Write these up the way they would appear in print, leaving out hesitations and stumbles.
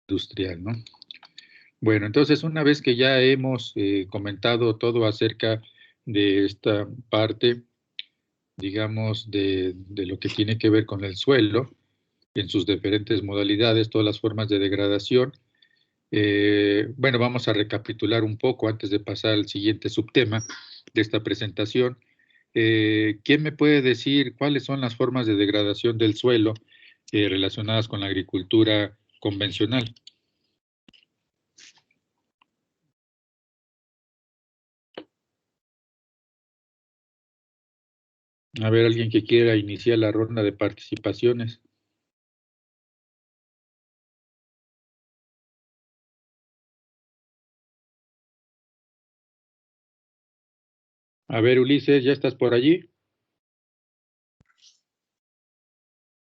industrial, ¿no? Bueno, entonces una vez que ya hemos comentado todo acerca de esta parte, digamos, de lo que tiene que ver con el suelo, en sus diferentes modalidades, todas las formas de degradación, bueno, vamos a recapitular un poco antes de pasar al siguiente subtema de esta presentación. ¿Quién me puede decir cuáles son las formas de degradación del suelo relacionadas con la agricultura convencional? A ver, alguien que quiera iniciar la ronda de participaciones. A ver, Ulises, ¿ya estás por allí?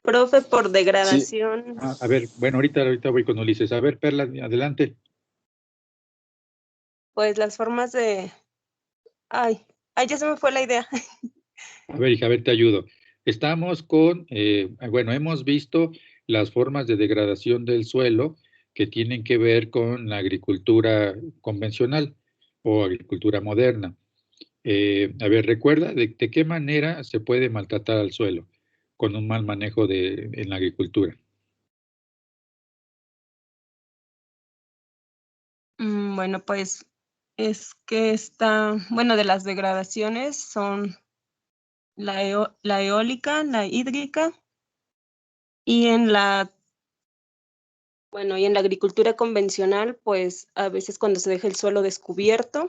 Profe, por degradación. Sí. A ver, bueno, ahorita voy con Ulises. A ver, Perla, adelante. Pues las formas de... Ay, ya se me fue la idea. A ver, hija, a ver, te ayudo. Estamos con, bueno, hemos visto las formas de degradación del suelo que tienen que ver con la agricultura convencional o agricultura moderna. A ver, recuerda de qué manera se puede maltratar al suelo con un mal manejo en la agricultura. Bueno, pues es que bueno, de las degradaciones son la eólica, la hídrica, y en la agricultura convencional, pues a veces cuando se deja el suelo descubierto.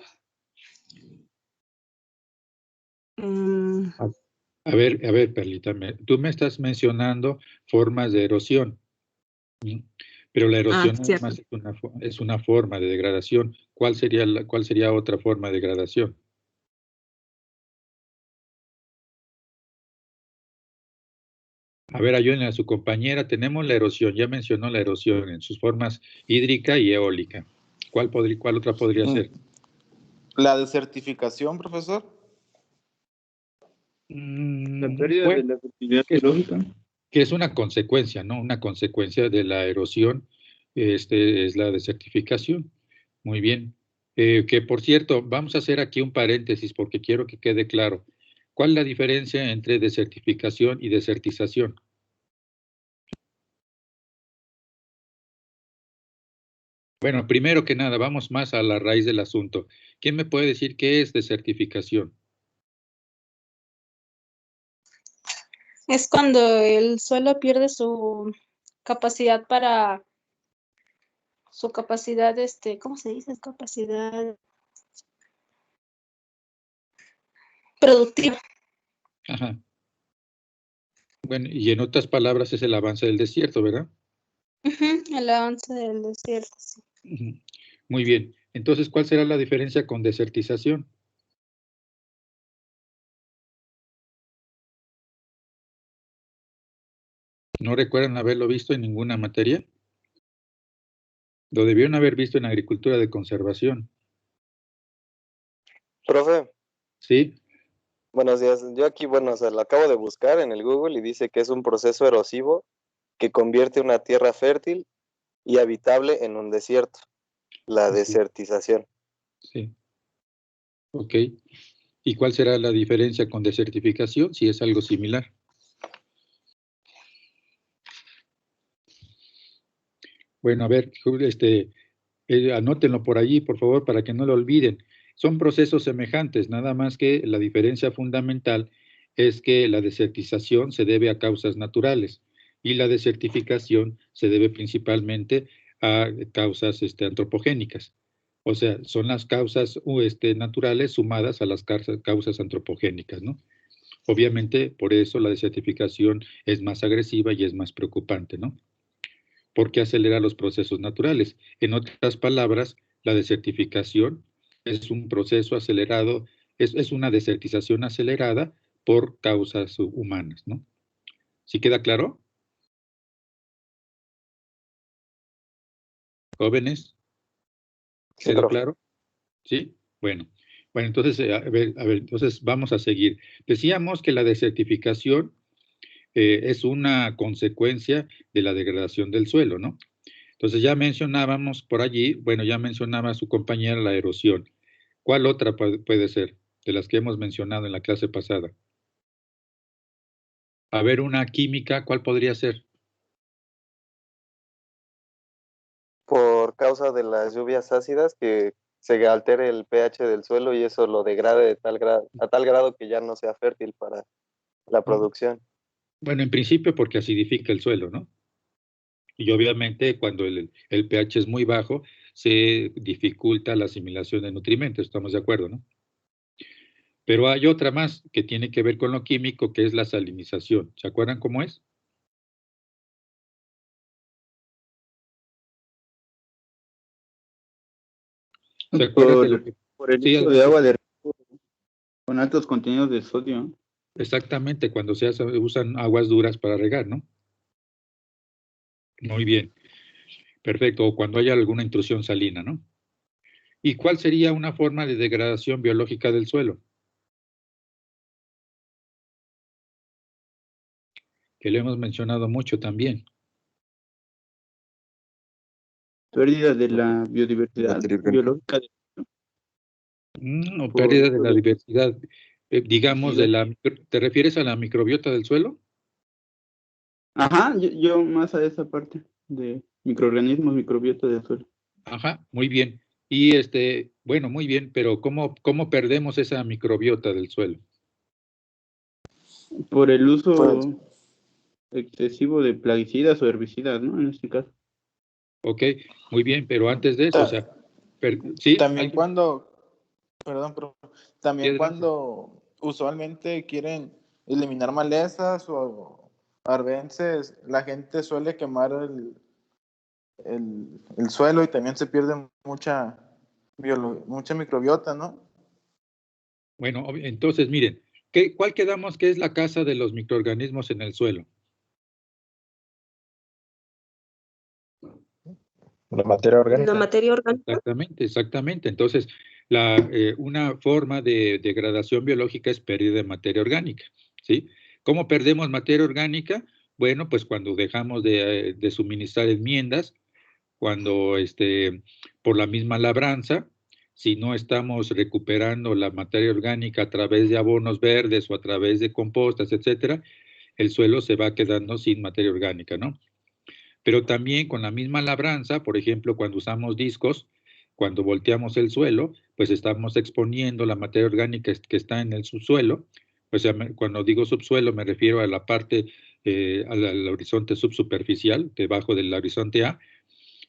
A ver, Perlita, tú me estás mencionando formas de erosión, pero la erosión nada más es una forma de degradación. ¿Cuál sería otra forma de degradación? A ver, ayúdenle a su compañera. Tenemos la erosión, ya mencionó la erosión en sus formas hídrica y eólica. ¿Cuál otra podría ser? La desertificación, profesor. La pérdida de la fertilidad biológica. Que es una consecuencia, ¿no? Una consecuencia de la erosión, es la desertificación. Muy bien. Que por cierto, vamos a hacer aquí un paréntesis porque quiero que quede claro. ¿Cuál es la diferencia entre desertificación y desertización? Bueno, primero que nada, vamos más a la raíz del asunto. ¿Quién me puede decir qué es desertificación? Es cuando el suelo pierde su capacidad ¿cómo se dice? Capacidad productiva. Ajá. Bueno, y en otras palabras es el avance del desierto, ¿verdad? El avance del desierto, sí. Muy bien. Entonces, ¿cuál será la diferencia con desertización? ¿No recuerdan haberlo visto en ninguna materia? Lo debieron haber visto en agricultura de conservación. Profe. Sí. Buenos días. Yo aquí, bueno, o sea, lo acabo de buscar en el Google y dice que es un proceso erosivo que convierte una tierra fértil y habitable en un desierto. La desertización. Sí. Ok. ¿Y cuál será la diferencia con desertificación, si es algo similar? Bueno, a ver, anótenlo por allí, por favor, para que no lo olviden. Son procesos semejantes, nada más que la diferencia fundamental es que la desertización se debe a causas naturales y la desertificación se debe principalmente a causas antropogénicas. O sea, son las causas naturales sumadas a las causas antropogénicas, ¿no? Obviamente, por eso la desertificación es más agresiva y es más preocupante, ¿no? Porque acelera los procesos naturales. En otras palabras, la desertificación es un proceso acelerado, es una desertización acelerada por causas humanas, ¿no? ¿Sí queda claro? ¿Jóvenes? ¿Quedó claro? ¿Sí? Bueno, entonces, a ver, entonces vamos a seguir. Decíamos que la desertificación es una consecuencia de la degradación del suelo, ¿no? Entonces ya mencionábamos por allí, bueno, ya mencionaba su compañera la erosión. ¿Cuál otra puede ser de las que hemos mencionado en la clase pasada? A ver, una química, ¿cuál podría ser? Por causa de las lluvias ácidas, que se altere el pH del suelo y eso lo degrade de a tal grado que ya no sea fértil para la producción. Bueno, en principio porque acidifica el suelo, ¿no? Y obviamente cuando el pH es muy bajo, se dificulta la asimilación de nutrimentos, estamos de acuerdo, ¿no? Pero hay otra más que tiene que ver con lo químico, que es la salinización. ¿Se acuerdan cómo es? ¿Se acuerdan de lo que... Por el Sí, uso de agua con altos contenidos de sodio. exactamente, cuando se usan aguas duras para regar, ¿no? Muy bien, perfecto, o cuando haya alguna intrusión salina, ¿no? ¿Y cuál sería una forma de degradación biológica del suelo? Que lo hemos mencionado mucho también. Pérdida de la biodiversidad biológica. O pérdida de la diversidad, digamos, ¿te refieres a la microbiota del suelo? Ajá, yo más a esa parte de microorganismos, microbiota del suelo. Ajá, muy bien. Y bueno, muy bien, pero ¿cómo perdemos esa microbiota del suelo? Por el uso excesivo de plaguicidas o herbicidas, ¿no? En este caso. Ok, muy bien, pero antes de eso, o sea, ¿sí? También perdón, también Sí, cuando usualmente quieren eliminar malezas o arbences, la gente suele quemar el suelo y también se pierde mucha microbiota, ¿no? Bueno, entonces, miren, ¿cuál quedamos que es la casa de los microorganismos en el suelo? La materia orgánica. La materia orgánica. Exactamente. Entonces, una forma de degradación biológica es pérdida de materia orgánica, ¿sí? ¿Cómo perdemos materia orgánica? Bueno, pues cuando dejamos de suministrar enmiendas, cuando por la misma labranza, si no estamos recuperando la materia orgánica a través de abonos verdes o a través de compostas, etcétera, el suelo se va quedando sin materia orgánica, ¿no? Pero también con la misma labranza, por ejemplo, cuando usamos discos, cuando volteamos el suelo, pues estamos exponiendo la materia orgánica que está en el subsuelo. O sea, cuando digo subsuelo me refiero a la parte, al horizonte subsuperficial, debajo del horizonte A.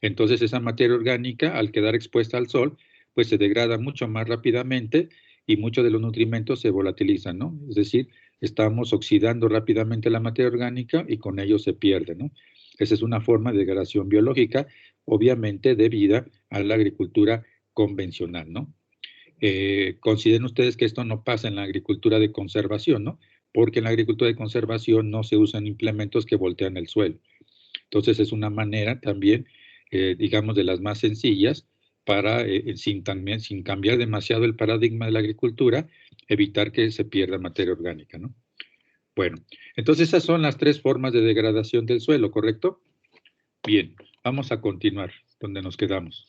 Entonces esa materia orgánica, al quedar expuesta al sol, pues se degrada mucho más rápidamente y muchos de los nutrimentos se volatilizan, ¿no? Es decir, estamos oxidando rápidamente la materia orgánica y con ello se pierde, ¿no? Esa es una forma de degradación biológica, obviamente debida a la agricultura convencional, ¿no? Consideren ustedes que esto no pasa en la agricultura de conservación, ¿no? Porque en la agricultura de conservación no se usan implementos que voltean el suelo. Entonces es una manera también, digamos, de las más sencillas para, sin cambiar demasiado el paradigma de la agricultura, evitar que se pierda materia orgánica, ¿no? Bueno, entonces esas son las tres formas de degradación del suelo, ¿correcto? Bien, vamos a continuar donde nos quedamos.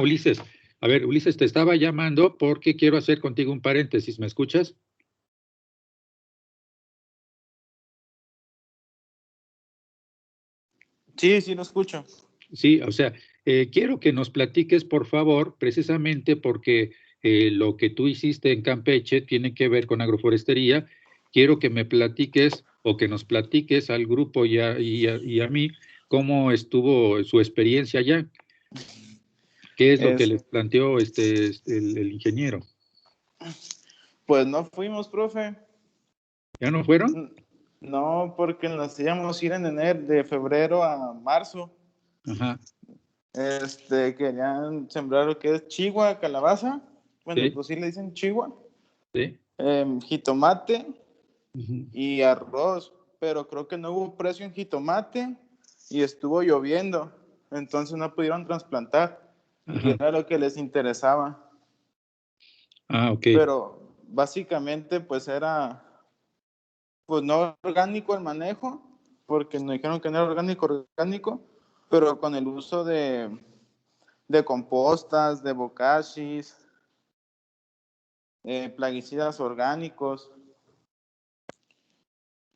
Ulises. A ver, Ulises, te estaba llamando porque quiero hacer contigo un paréntesis. ¿Me escuchas? Sí, sí, lo escucho. Sí, o sea, quiero que nos platiques, por favor, precisamente porque lo que tú hiciste en Campeche tiene que ver con agroforestería. Quiero que me platiques o que nos platiques al grupo y a mí cómo estuvo su experiencia allá. ¿Qué es lo que les planteó el ingeniero? Pues no fuimos, profe. ¿Ya no fueron? No, porque nos íbamos a ir en enero, de febrero a marzo. Ajá. Querían sembrar lo que es chigua, calabaza. Bueno, Sí. pues sí le dicen chigua. Sí. Jitomate Uh-huh. y arroz. Pero creo que no hubo precio en jitomate y estuvo lloviendo. Entonces no pudieron trasplantar. Ajá. Y era lo que les interesaba. Ok. básicamente pues era pues no orgánico el manejo, porque nos dijeron que no era orgánico, pero con el uso de compostas, de bokashis, plaguicidas orgánicos.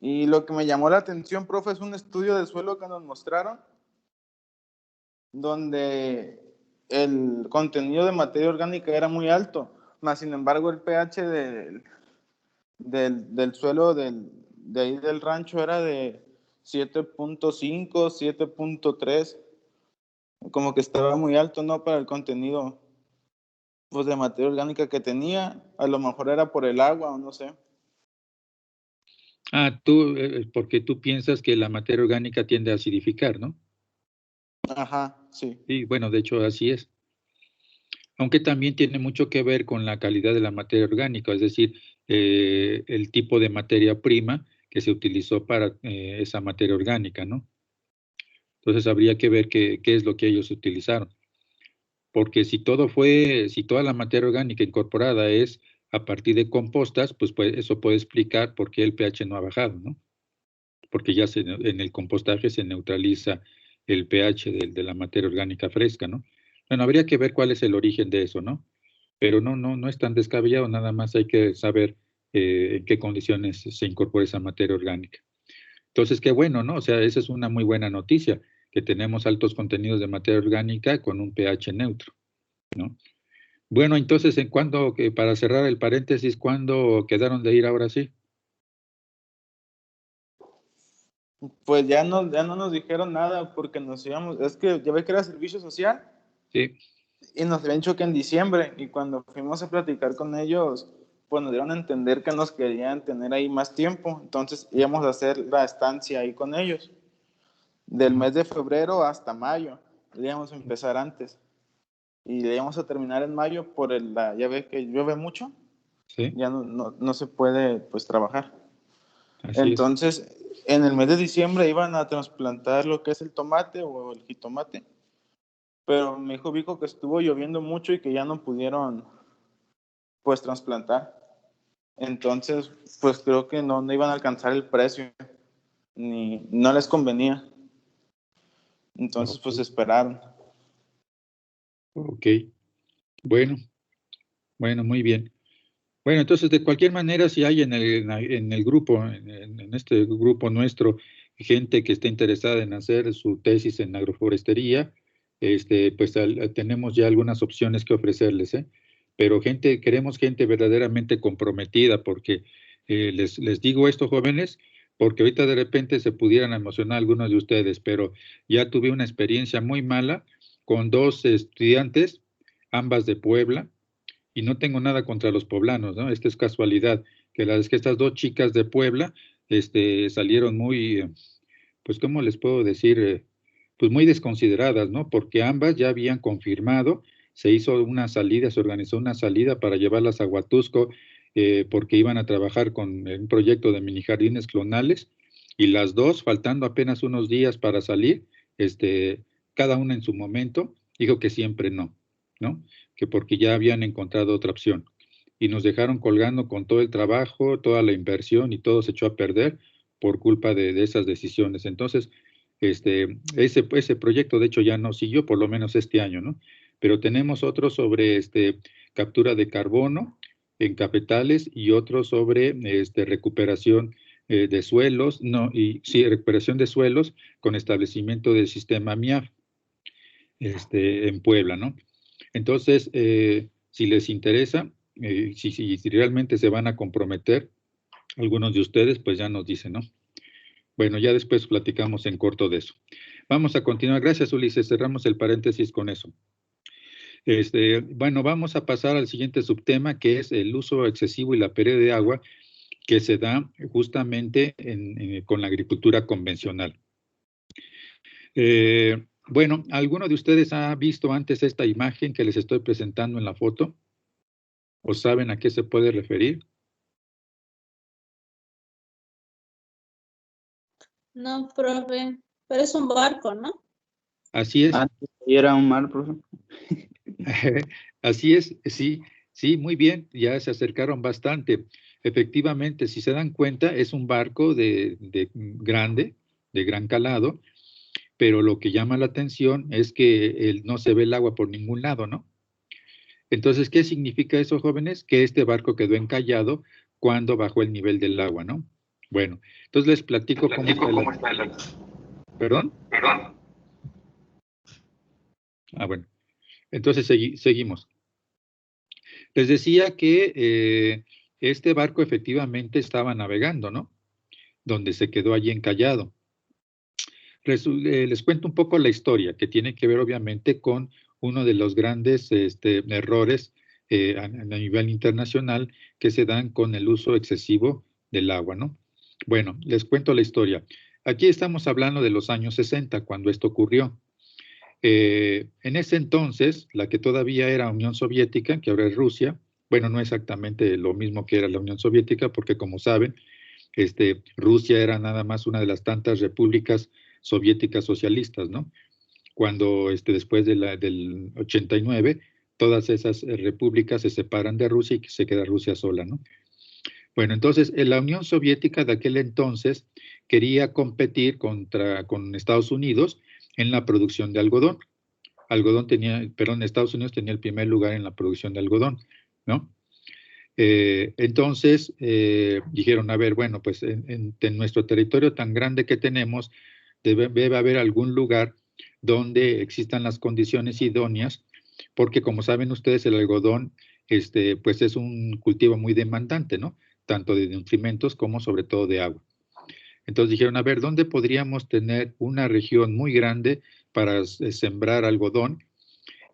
Y lo que me llamó la atención, profe, es un estudio de suelo que nos mostraron, donde el contenido de materia orgánica era muy alto, mas sin embargo el pH del suelo de ahí del rancho era de 7.5, 7.3, como que estaba muy alto, ¿no? Para el contenido pues, de materia orgánica que tenía, a lo mejor era por el agua o no sé. Porque tú piensas que la materia orgánica tiende a acidificar, ¿no? Ajá, sí. Sí, bueno, de hecho así es. Aunque también tiene mucho que ver con la calidad de la materia orgánica, es decir, el tipo de materia prima que se utilizó para esa materia orgánica, ¿no? Entonces habría que ver qué es lo que ellos utilizaron. Porque si toda la materia orgánica incorporada es a partir de compostas, pues eso puede explicar por qué el pH no ha bajado, ¿no? Porque ya en el compostaje se neutraliza el pH de la materia orgánica fresca, ¿no? Bueno, habría que ver cuál es el origen de eso, ¿no? Pero no es tan descabellado, nada más hay que saber en qué condiciones se incorpora esa materia orgánica. Entonces, qué bueno, ¿no? O sea, esa es una muy buena noticia, que tenemos altos contenidos de materia orgánica con un pH neutro, ¿no? Bueno, entonces, para cerrar el paréntesis, ¿cuándo quedaron de ir ahora sí? Pues ya no nos dijeron nada porque nos íbamos, es que ya ve que era servicio social. Sí. Y nos habían dicho que en diciembre, y cuando fuimos a platicar con ellos, pues nos dieron a entender que nos querían tener ahí más tiempo, entonces íbamos a hacer la estancia ahí con ellos, del mes de febrero hasta mayo, íbamos a empezar antes, y le íbamos a terminar en mayo ya ve que llueve mucho, Sí. ya no se puede pues trabajar. Así Entonces, en el mes de diciembre iban a trasplantar lo que es el tomate o el jitomate, pero me dijo Vico que estuvo lloviendo mucho y que ya no pudieron pues trasplantar. Entonces, pues creo que no iban a alcanzar el precio, ni no les convenía. Entonces, pues esperaron. Ok. Bueno, muy bien. Bueno, entonces, de cualquier manera, si hay en el grupo, en este grupo nuestro, gente que esté interesada en hacer su tesis en agroforestería, pues tenemos ya algunas opciones que ofrecerles, ¿eh? Pero queremos gente verdaderamente comprometida, porque les digo esto, jóvenes, porque ahorita de repente se pudieran emocionar algunos de ustedes, pero ya tuve una experiencia muy mala con 2 estudiantes, ambas de Puebla, y no tengo nada contra los poblanos, ¿no? Esta es casualidad, que estas 2 chicas de Puebla salieron muy, pues, ¿cómo les puedo decir? Pues muy desconsideradas, ¿no? Porque ambas ya habían confirmado, se organizó una salida para llevarlas a Huatusco, porque iban a trabajar con un proyecto de mini jardines clonales, y las 2, faltando apenas unos días para salir, cada una en su momento, dijo que siempre no, ¿no? Que porque ya habían encontrado otra opción. Y nos dejaron colgando con todo el trabajo, toda la inversión, y todo se echó a perder por culpa de esas decisiones. Entonces, ese proyecto, de hecho, ya no siguió, por lo menos este año, ¿no? Pero tenemos otro sobre captura de carbono en cafetales, y otro sobre recuperación de suelos, recuperación de suelos con establecimiento del sistema MIAF en Puebla, ¿no? Entonces, si les interesa, si realmente se van a comprometer, algunos de ustedes, pues ya nos dicen, ¿no? Bueno, ya después platicamos en corto de eso. Vamos a continuar. Gracias, Ulises. Cerramos el paréntesis con eso. Bueno, vamos a pasar al siguiente subtema, que es el uso excesivo y la pérdida de agua que se da justamente con la agricultura convencional. Bueno, ¿alguno de ustedes ha visto antes esta imagen que les estoy presentando en la foto? ¿O saben a qué se puede referir? No, profe, pero es un barco, ¿no? Así es. Antes era un mar, profe. Así es, sí. Sí, muy bien, ya se acercaron bastante. Efectivamente, si se dan cuenta, es un barco grande, de gran calado, pero lo que llama la atención es que no se ve el agua por ningún lado, ¿no? Entonces, ¿qué significa eso, jóvenes? Que este barco quedó encallado cuando bajó el nivel del agua, ¿no? Bueno, entonces les platico cómo está el agua. ¿Perdón? Ah, bueno. Entonces seguimos. Les decía que este barco efectivamente estaba navegando, ¿no? Donde se quedó allí encallado. Les cuento un poco la historia, que tiene que ver obviamente con uno de los grandes errores a nivel internacional que se dan con el uso excesivo del agua, ¿no? Bueno, les cuento la historia. Aquí estamos hablando de los años 60, cuando esto ocurrió. En ese entonces, la que todavía era Unión Soviética, que ahora es Rusia, bueno, no exactamente lo mismo que era la Unión Soviética, porque como saben, Rusia era nada más una de las tantas repúblicas soviéticas socialistas, ¿no? Cuando después del 89, todas esas repúblicas se separan de Rusia y se queda Rusia sola, ¿no? Bueno, entonces la Unión Soviética de aquel entonces quería competir con Estados Unidos en la producción de algodón. Estados Unidos tenía el primer lugar en la producción de algodón, ¿no? Entonces dijeron, a ver, bueno, pues en nuestro territorio tan grande que tenemos, debe haber algún lugar donde existan las condiciones idóneas, porque como saben ustedes, el algodón, pues es un cultivo muy demandante, ¿no? Tanto de nutrimentos como sobre todo de agua. Entonces dijeron, a ver, ¿dónde podríamos tener una región muy grande para sembrar algodón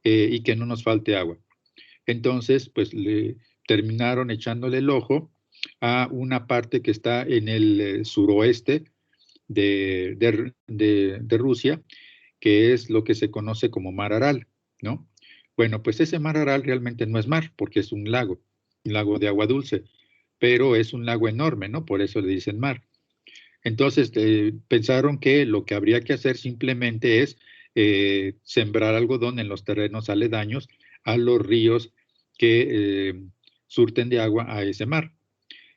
y que no nos falte agua? Entonces, pues terminaron echándole el ojo a una parte que está en el suroeste de Rusia, que es lo que se conoce como Mar Aral, ¿no? Bueno, pues ese Mar Aral realmente no es mar, porque es un lago de agua dulce, pero es un lago enorme, ¿no? Por eso le dicen mar. Entonces, pensaron que lo que habría que hacer simplemente es sembrar algodón en los terrenos aledaños a los ríos que surten de agua a ese mar.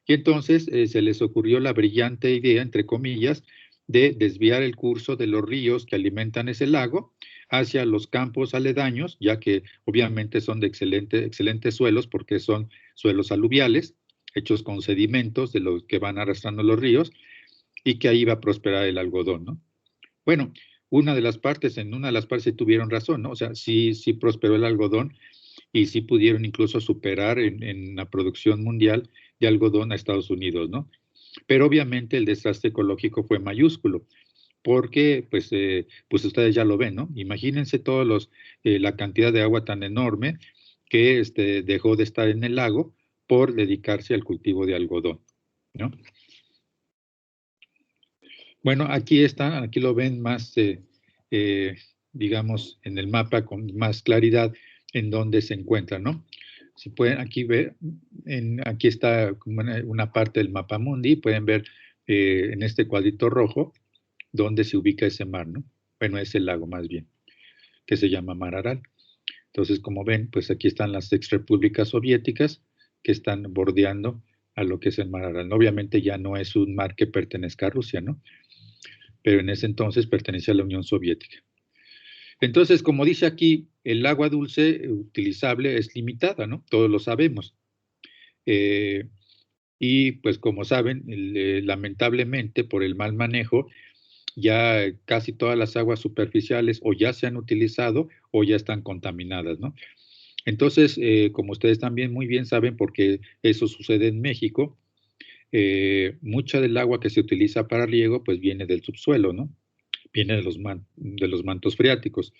Y entonces se les ocurrió la brillante idea, entre comillas, de desviar el curso de los ríos que alimentan ese lago hacia los campos aledaños, ya que obviamente son de excelentes suelos porque son suelos aluviales, hechos con sedimentos de los que van arrastrando los ríos, y que ahí va a prosperar el algodón, ¿no? Bueno, en una de las partes tuvieron razón, ¿no? O sea, sí prosperó el algodón y sí pudieron incluso superar en la producción mundial de algodón a Estados Unidos, ¿no? Pero obviamente el desastre ecológico fue mayúsculo, porque pues ustedes ya lo ven, ¿no? Imagínense la cantidad de agua tan enorme que dejó de estar en el lago por dedicarse al cultivo de algodón, ¿no? Bueno, aquí lo ven más, digamos, en el mapa con más claridad en dónde se encuentra, ¿no? Si pueden aquí ver, aquí está como una parte del mapa mundi, pueden ver en este cuadrito rojo dónde se ubica ese mar, ¿no? Bueno, ese lago más bien, que se llama Mar Aral. Entonces, como ven, pues aquí están las exrepúblicas soviéticas que están bordeando a lo que es el Mar Aral. Obviamente ya no es un mar que pertenezca a Rusia, ¿no? Pero en ese entonces pertenecía a la Unión Soviética. Entonces, como dice aquí, el agua dulce utilizable es limitada, ¿no? Todos lo sabemos. Y pues como saben, lamentablemente por el mal manejo, ya casi todas las aguas superficiales o ya se han utilizado o ya están contaminadas, ¿no? Entonces, como ustedes también muy bien saben, porque eso sucede en México, mucha del agua que se utiliza para riego pues viene del subsuelo, ¿no? Viene de los mantos freáticos,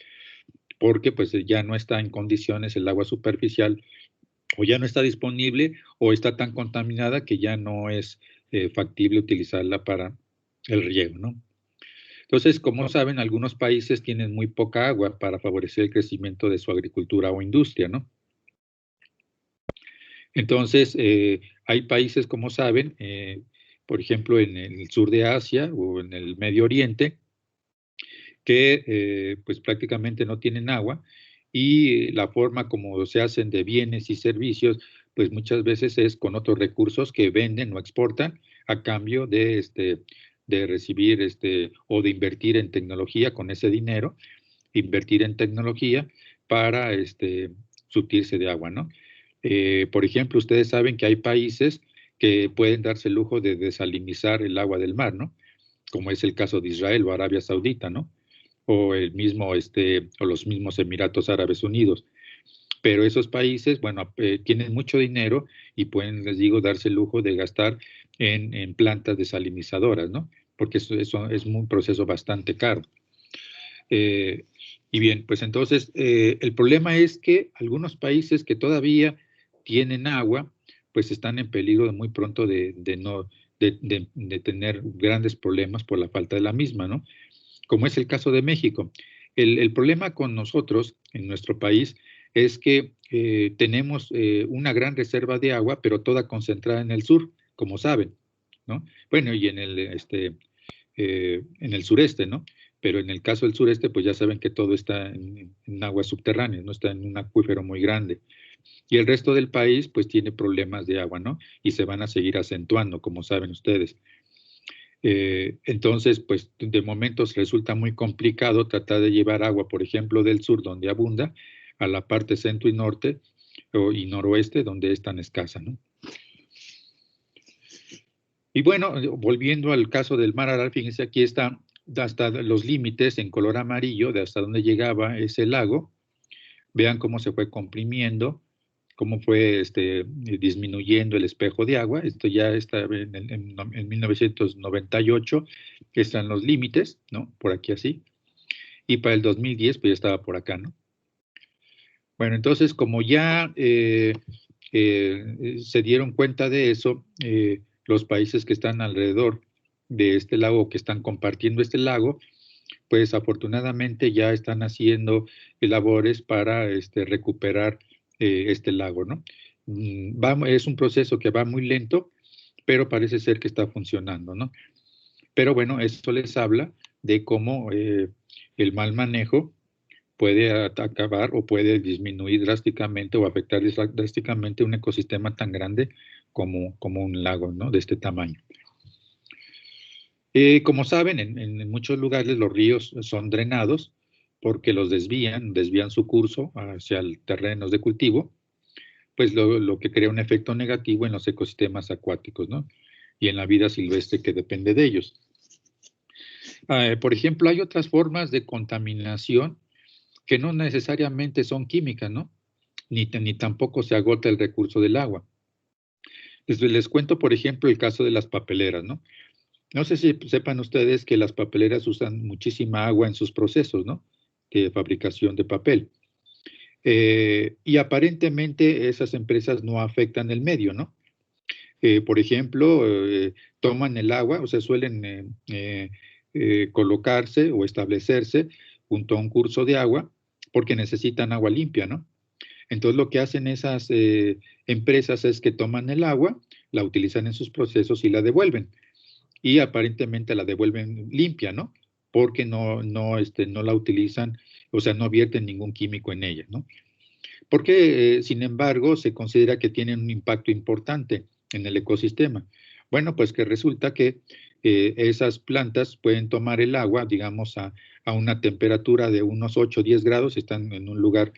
porque pues ya no está en condiciones el agua superficial, o ya no está disponible, o está tan contaminada que ya no es factible utilizarla para el riego, ¿no? Entonces, como saben, algunos países tienen muy poca agua para favorecer el crecimiento de su agricultura o industria, ¿no? Entonces, hay países, como saben, por ejemplo, en el sur de Asia o en el Medio Oriente, que pues prácticamente no tienen agua y la forma como se hacen de bienes y servicios, pues muchas veces es con otros recursos que venden o exportan a cambio de, de recibir o de invertir en tecnología con ese dinero, invertir en tecnología para surtirse de agua, ¿no? Por ejemplo, ustedes saben que hay países que pueden darse el lujo de desalinizar el agua del mar, ¿no? Como es el caso de Israel o Arabia Saudita, ¿no? O el mismo, o los mismos Emiratos Árabes Unidos. Pero esos países, bueno, tienen mucho dinero y pueden, les digo, darse el lujo de gastar en plantas desalinizadoras, ¿no? Porque eso es un proceso bastante caro. Y bien, pues entonces, el problema es que algunos países que todavía tienen agua, pues están en peligro muy pronto de tener grandes problemas por la falta de la misma, ¿no? Como es el caso de México. El problema con nosotros, en nuestro país, es que tenemos una gran reserva de agua, pero toda concentrada en el sur, como saben, ¿no? Bueno, y en el sureste, ¿no? Pero en el caso del sureste, pues ya saben que todo está en aguas subterráneas, no está en un acuífero muy grande. Y el resto del país, pues tiene problemas de agua, ¿no? Y se van a seguir acentuando, como saben ustedes. Entonces, pues de momentos resulta muy complicado tratar de llevar agua, por ejemplo, del sur, donde abunda, a la parte centro y norte y noroeste, donde es tan escasa, ¿no? Y bueno, volviendo al caso del mar Aral, fíjense, aquí está hasta los límites en color amarillo de hasta dónde llegaba ese lago. Vean cómo se fue comprimiendo, cómo fue disminuyendo el espejo de agua. Esto ya está en 1998, están los límites, ¿no? Por aquí así. Y para el 2010, pues ya estaba por acá, ¿no? Bueno, entonces, como ya se dieron cuenta de eso, los países que están alrededor de este lago, que están compartiendo este lago, pues afortunadamente ya están haciendo labores para recuperar este lago, ¿no? Es un proceso que va muy lento, pero parece ser que está funcionando, ¿no? Pero bueno, esto les habla de cómo el mal manejo puede acabar o puede disminuir drásticamente o afectar drásticamente un ecosistema tan grande como un lago, ¿no? De este tamaño. Como saben, en muchos lugares los ríos son drenados porque los desvían su curso hacia terrenos de cultivo, pues lo que crea un efecto negativo en los ecosistemas acuáticos, ¿no? Y en la vida silvestre que depende de ellos. Por ejemplo, hay otras formas de contaminación que no necesariamente son químicas, ¿no? Ni tampoco se agota el recurso del agua. Les cuento, por ejemplo, el caso de las papeleras, ¿no? No sé si sepan ustedes que las papeleras usan muchísima agua en sus procesos, ¿no? De fabricación de papel. Y aparentemente esas empresas no afectan el medio, ¿no? Por ejemplo, toman el agua, o sea, suelen colocarse o establecerse junto a un curso de agua porque necesitan agua limpia, ¿no? Entonces lo que hacen esas empresas es que toman el agua, la utilizan en sus procesos y la devuelven. Y aparentemente la devuelven limpia, ¿no? Porque no la utilizan, o sea, no vierten ningún químico en ella, ¿no? Porque, sin embargo, se considera que tienen un impacto importante en el ecosistema. Bueno, pues que resulta que esas plantas pueden tomar el agua, digamos, a una temperatura de unos 8 o 10 grados, están en un lugar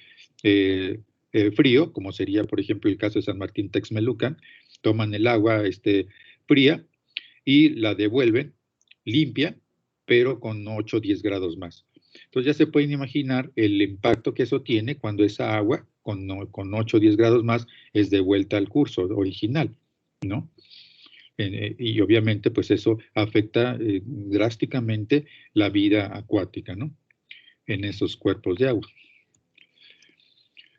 frío, como sería, por ejemplo, el caso de San Martín Texmelucan, toman el agua fría y la devuelven limpia, pero con 8 o 10 grados más. Entonces ya se pueden imaginar el impacto que eso tiene cuando esa agua con 8 o 10 grados más es devuelta al curso original, ¿no? Y obviamente pues eso afecta drásticamente la vida acuática, ¿no? En esos cuerpos de agua.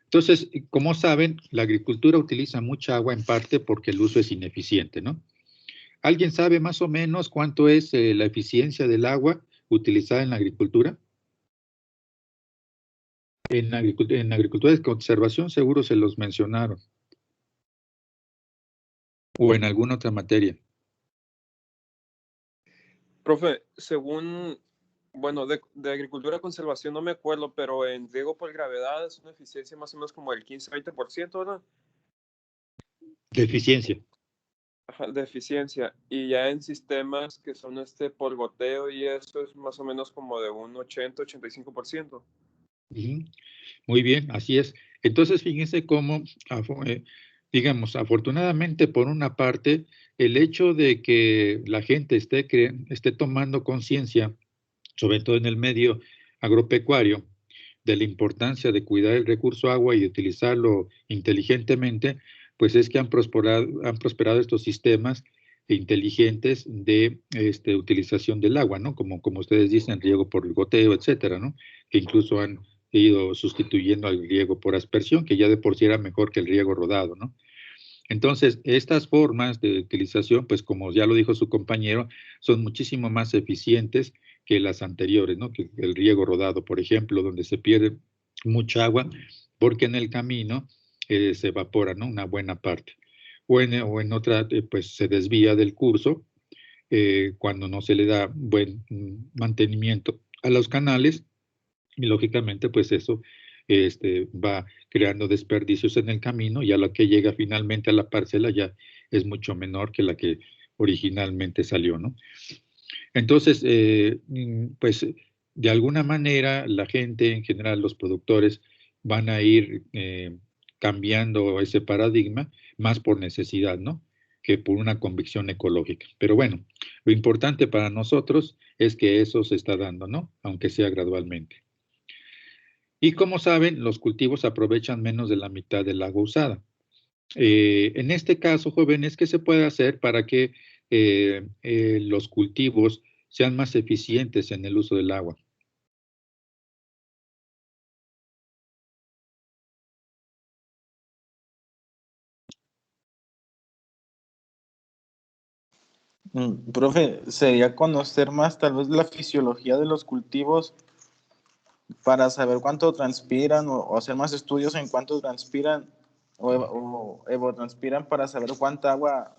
Entonces, como saben, la agricultura utiliza mucha agua en parte porque el uso es ineficiente, ¿no? ¿Alguien sabe más o menos cuánto es la eficiencia del agua utilizada en la agricultura? En agricultura de conservación seguro se los mencionaron. O en alguna otra materia. Profe, según Bueno, de agricultura conservación no me acuerdo, pero en riego por gravedad es una eficiencia más o menos como del 15-20%, ¿verdad? De eficiencia. Ajá, de eficiencia. Y ya en sistemas que son por goteo y eso es más o menos como de un 80-85%. Ujú. Muy bien, así es. Entonces, fíjense cómo, digamos, afortunadamente, por una parte, el hecho de que la gente esté tomando conciencia, sobre todo en el medio agropecuario, de la importancia de cuidar el recurso agua y de utilizarlo inteligentemente, pues es que han prosperado estos sistemas inteligentes de utilización del agua, ¿no? Como ustedes dicen, riego por goteo, etcétera, ¿no? Que incluso han ido sustituyendo al riego por aspersión, que ya de por sí era mejor que el riego rodado, ¿no? Entonces, estas formas de utilización, pues como ya lo dijo su compañero, son muchísimo más eficientes que las anteriores, ¿no? Que el riego rodado, por ejemplo, donde se pierde mucha agua, porque en el camino se evapora, ¿no? Una buena parte. O en otra, pues se desvía del curso cuando no se le da buen mantenimiento a los canales, y lógicamente, pues eso va creando desperdicios en el camino y a la que llega finalmente a la parcela ya es mucho menor que la que originalmente salió, ¿no? Entonces, pues de alguna manera la gente, en general los productores, van a ir cambiando ese paradigma más por necesidad, ¿no? Que por una convicción ecológica. Pero bueno, lo importante para nosotros es que eso se está dando, ¿no? Aunque sea gradualmente. Y como saben, los cultivos aprovechan menos de la mitad del agua usada. En este caso, jóvenes, ¿qué se puede hacer para que los cultivos sean más eficientes en el uso del agua? Profe, sería conocer más tal vez la fisiología de los cultivos para saber cuánto transpiran o hacer más estudios en cuánto transpiran o evotranspiran para saber cuánta agua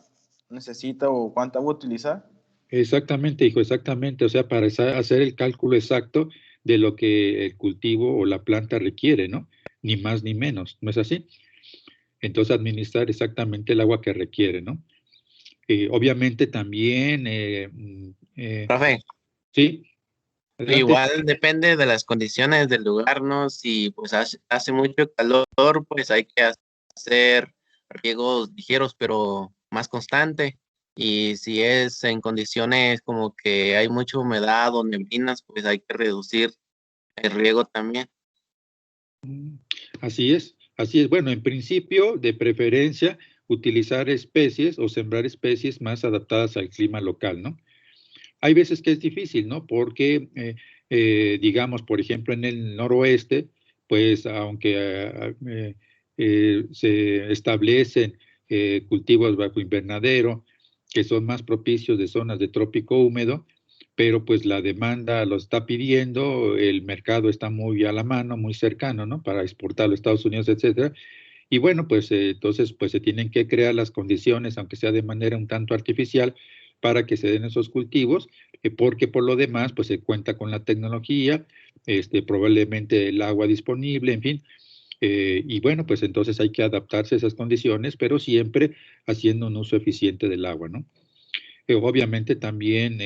necesita o cuánta agua utilizar. Exactamente, hijo, exactamente. O sea, para hacer el cálculo exacto de lo que el cultivo o la planta requiere, ¿no? Ni más ni menos, ¿no es así? Entonces, administrar exactamente el agua que requiere, ¿no? Obviamente también, Profe, sí, adelante. igual depende de las condiciones del lugar, ¿no? Si pues hace mucho calor, pues hay que hacer riegos ligeros, pero más constante. Y si es en condiciones como que hay mucha humedad o neblinas, pues hay que reducir el riego también. Así es, así es. Bueno, en principio, de preferencia, utilizar especies o sembrar especies más adaptadas al clima local, ¿no? Hay veces que es difícil, ¿no? Porque, digamos, por ejemplo, en el noroeste, pues aunque se establecen cultivos bajo invernadero, que son más propicios de zonas de trópico húmedo, pero pues la demanda lo está pidiendo, el mercado está muy a la mano, muy cercano, ¿no? Para exportarlo a Estados Unidos, etcétera. Y bueno, pues entonces pues se tienen que crear las condiciones, aunque sea de manera un tanto artificial, para que se den esos cultivos, porque por lo demás pues se cuenta con la tecnología, probablemente el agua disponible, en fin, y bueno, pues entonces hay que adaptarse a esas condiciones, pero siempre haciendo un uso eficiente del agua, ¿no? Obviamente también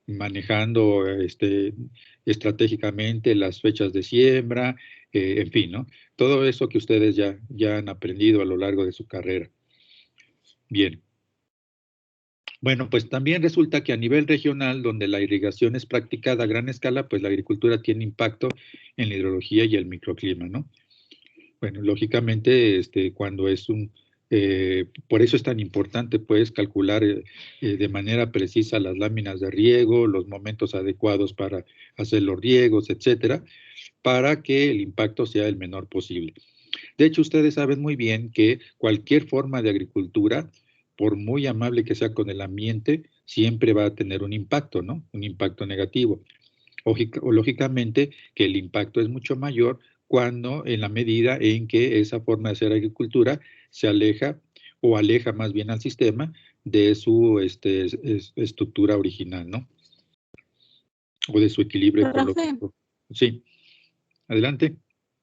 manejando estratégicamente las fechas de siembra, en fin, ¿no? Todo eso que ustedes ya han aprendido a lo largo de su carrera. Bien. Bueno, pues también resulta que a nivel regional, donde la irrigación es practicada a gran escala, pues la agricultura tiene impacto en la hidrología y el microclima, ¿no? Bueno, lógicamente, cuando es por eso es tan importante, pues, calcular de manera precisa las láminas de riego, los momentos adecuados para hacer los riegos, etcétera, para que el impacto sea el menor posible. De hecho, ustedes saben muy bien que cualquier forma de agricultura, por muy amable que sea con el ambiente, siempre va a tener un impacto, ¿no? Un impacto negativo. O lógicamente que el impacto es mucho mayor cuando en la medida en que esa forma de hacer agricultura se aleja o aleja más bien al sistema de su estructura original, ¿no? o de su equilibrio Profe, ecológico. Sí, adelante.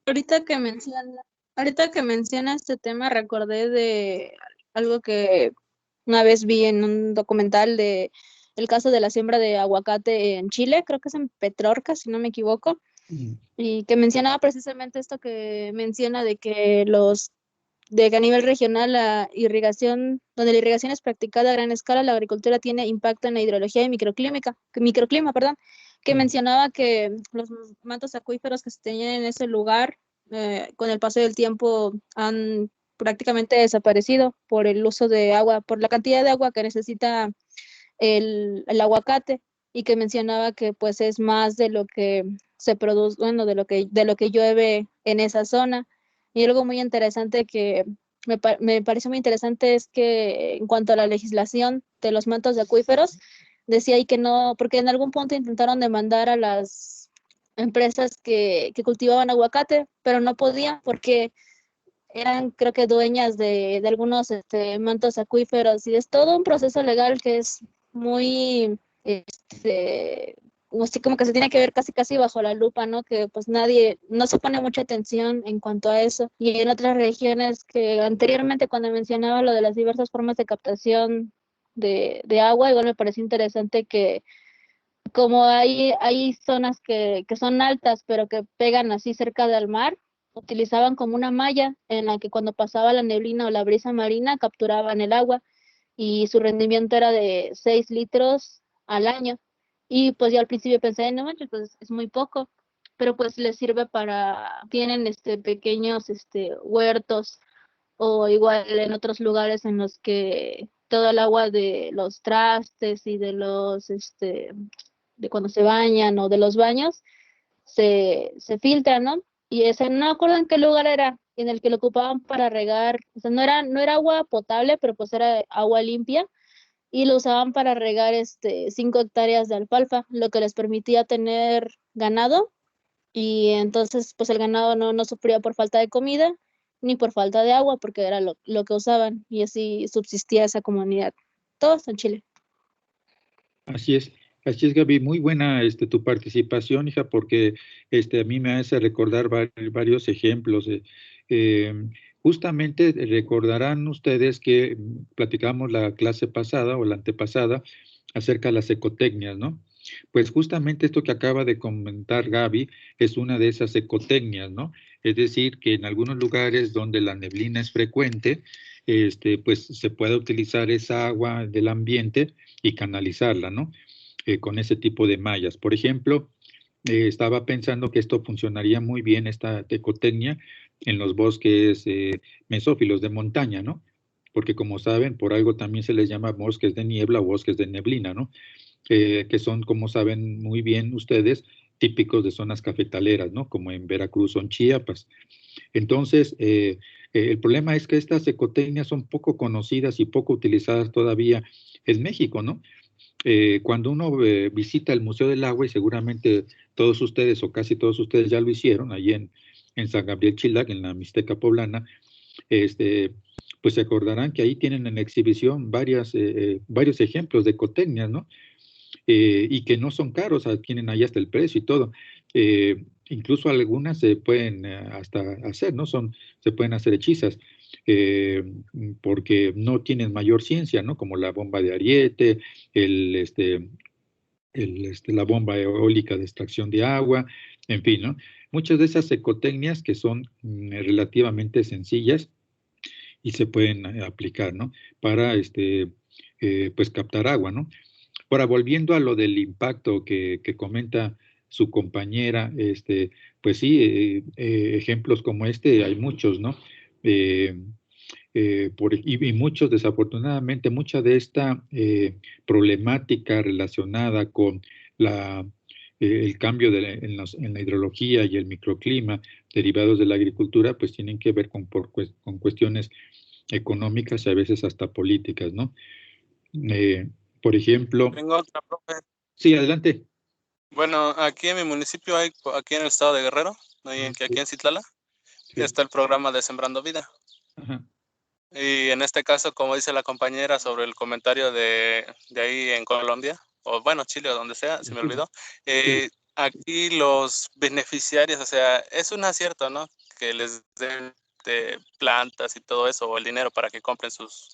ahorita que menciona este tema, recordé de algo que una vez vi en un documental de el caso de la siembra de aguacate en Chile, creo que es en Petrorca, si no me equivoco, y que mencionaba precisamente esto que menciona de que de que a nivel regional la irrigación, donde la irrigación es practicada a gran escala, la agricultura tiene impacto en la hidrología y microclima, perdón, que mencionaba que los mantos acuíferos que se tenían en ese lugar, con el paso del tiempo han prácticamente desaparecido por el uso de agua, por la cantidad de agua que necesita el aguacate, y que mencionaba que pues es más de lo que se produce, bueno, de lo que llueve en esa zona. Y algo muy interesante que me pareció muy interesante es que en cuanto a la legislación de los mantos de acuíferos, decía ahí que no, porque en algún punto intentaron demandar a las empresas que cultivaban aguacate, pero no podían porque eran, creo que, dueñas de algunos mantos acuíferos, y es todo un proceso legal que es muy, así como que se tiene que ver casi casi bajo la lupa, ¿no? Que pues nadie, no se pone mucha atención en cuanto a eso. Y en otras regiones que anteriormente, cuando mencionaba lo de las diversas formas de captación de agua, igual me pareció interesante que como hay zonas que son altas, pero que pegan así cerca del mar, utilizaban como una malla en la que cuando pasaba la neblina o la brisa marina capturaban el agua, y su rendimiento era de 6 litros al año. Y pues yo al principio pensé, no manches, pues es muy poco, pero pues les sirve tienen pequeños huertos, o igual en otros lugares en los que todo el agua de los trastes y de cuando se bañan o de los baños se filtra, ¿no? Y ese, no me acuerdo en qué lugar era, en el que lo ocupaban para regar, o sea, no era agua potable, pero pues era agua limpia, y lo usaban para regar 5 hectáreas de alfalfa, lo que les permitía tener ganado, y entonces pues el ganado no sufría por falta de comida ni por falta de agua, porque era lo que usaban, y así subsistía esa comunidad. Todos en Chile. Así es, Gaby, muy buena tu participación, hija, porque a mí me hace recordar varios ejemplos. Eh, Justamente recordarán ustedes que platicamos la clase pasada o la antepasada acerca de las ecotecnias, ¿no? Pues justamente esto que acaba de comentar Gaby es una de esas ecotecnias, ¿no? Es decir, que en algunos lugares donde la neblina es frecuente, pues se puede utilizar esa agua del ambiente y canalizarla, ¿no? Con ese tipo de mallas. Por ejemplo, estaba pensando que esto funcionaría muy bien, esta ecotecnia, en los bosques mesófilos de montaña, ¿no? Porque como saben, por algo también se les llama bosques de niebla o bosques de neblina, ¿no? Que son, como saben muy bien ustedes, típicos de zonas cafetaleras, ¿no? Como en Veracruz o en Chiapas. Entonces, el problema es que estas ecotecnias son poco conocidas y poco utilizadas todavía en México, ¿no? Cuando uno visita el Museo del Agua, y seguramente todos ustedes o casi todos ustedes ya lo hicieron, allí en San Gabriel Chilac, en la Mixteca Poblana, pues se acordarán que ahí tienen en exhibición varios ejemplos de ecotecnias, ¿no? Y que no son caros, tienen ahí hasta el precio y todo. Incluso algunas se pueden hasta hacer, ¿no? Se pueden hacer hechizas, eh, porque no tienen mayor ciencia, ¿no? Como la bomba de Ariete, la bomba eólica de extracción de agua, en fin, ¿no? Muchas de esas ecotecnias que son relativamente sencillas y se pueden aplicar, ¿no? Para, pues captar agua, ¿no? Ahora, volviendo a lo del impacto que comenta su compañera, pues sí, ejemplos como este hay muchos, ¿no? Eh, y muchos, desafortunadamente, mucha de esta problemática relacionada con el cambio en la hidrología y el microclima derivados de la agricultura, pues tienen que ver con cuestiones económicas y a veces hasta políticas, ¿no? Por ejemplo... Tengo otra, profe. Sí, adelante. Bueno, aquí en mi municipio aquí en el estado de Guerrero, aquí en Citlala, está el programa de Sembrando Vida. Ajá. Y en este caso, como dice la compañera sobre el comentario de ahí en Colombia, o bueno, Chile o donde sea, se me Sí. olvidó. Sí. Aquí los beneficiarios, o sea, es un acierto, ¿no? Que les den plantas y todo eso, o el dinero para que compren sus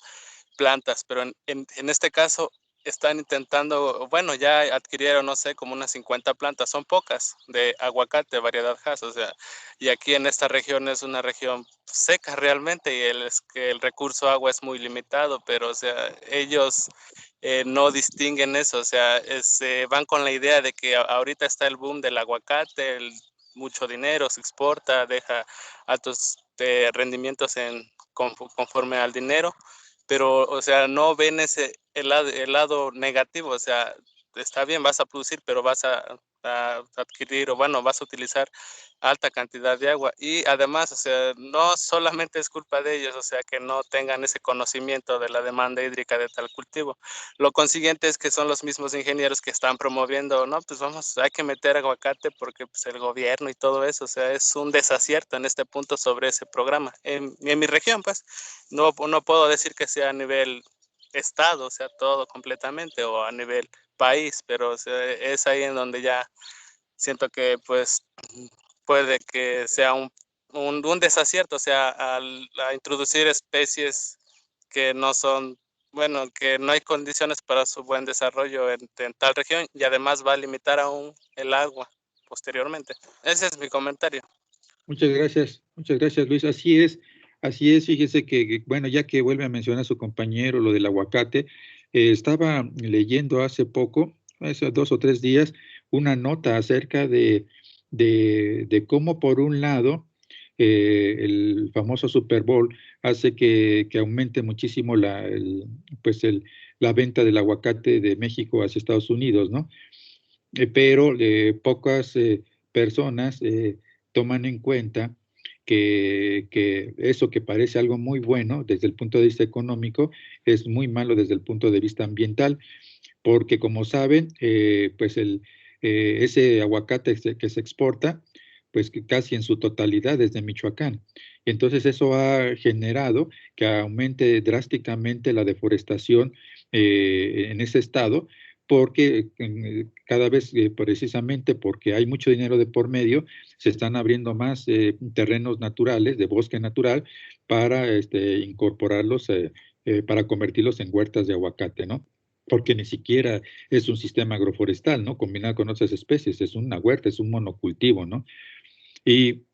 plantas, pero en este caso están intentando, bueno, ya adquirieron, no sé, como unas 50 plantas, son pocas, de aguacate, variedad Hass, o sea, y aquí en esta región es una región seca realmente, y es que el recurso agua es muy limitado, pero, o sea, ellos no distinguen eso, o sea, van con la idea de que ahorita está el boom del aguacate, mucho dinero, se exporta, deja altos rendimientos conforme al dinero, pero, o sea, no ven el lado negativo, o sea, está bien, vas a producir, pero vas a adquirir, o bueno, vas a utilizar alta cantidad de agua. Y además, o sea, no solamente es culpa de ellos, o sea, que no tengan ese conocimiento de la demanda hídrica de tal cultivo. Lo consiguiente es que son los mismos ingenieros que están promoviendo, no, pues vamos, hay que meter aguacate porque pues, el gobierno y todo eso, o sea, es un desacierto en este punto sobre ese programa. En mi región, pues, no puedo decir que sea a nivel estado, o sea, todo completamente, o a nivel país, pero o sea, es ahí en donde ya siento que pues puede que sea un desacierto, o sea, a introducir especies que no son, bueno, que no hay condiciones para su buen desarrollo en tal región, y además va a limitar aún el agua posteriormente. Ese es mi comentario. Muchas gracias Luis. Así es, fíjese que, bueno, ya que vuelve a mencionar a su compañero lo del aguacate, estaba leyendo hace poco, hace 2 o 3 días, una nota acerca de cómo por un lado el famoso Super Bowl hace que aumente muchísimo la venta del aguacate de México hacia Estados Unidos, ¿no? Pero pocas personas toman en cuenta que eso que parece algo muy bueno desde el punto de vista económico es muy malo desde el punto de vista ambiental, porque como saben, pues ese aguacate que se exporta, pues que casi en su totalidad es de Michoacán. Entonces eso ha generado que aumente drásticamente la deforestación en ese estado, porque cada vez precisamente porque hay mucho dinero de por medio, se están abriendo más terrenos naturales, de bosque natural, para incorporarlos, para convertirlos en huertas de aguacate, ¿no? Porque ni siquiera es un sistema agroforestal, ¿no? Combinado con otras especies, es una huerta, es un monocultivo, ¿no? Y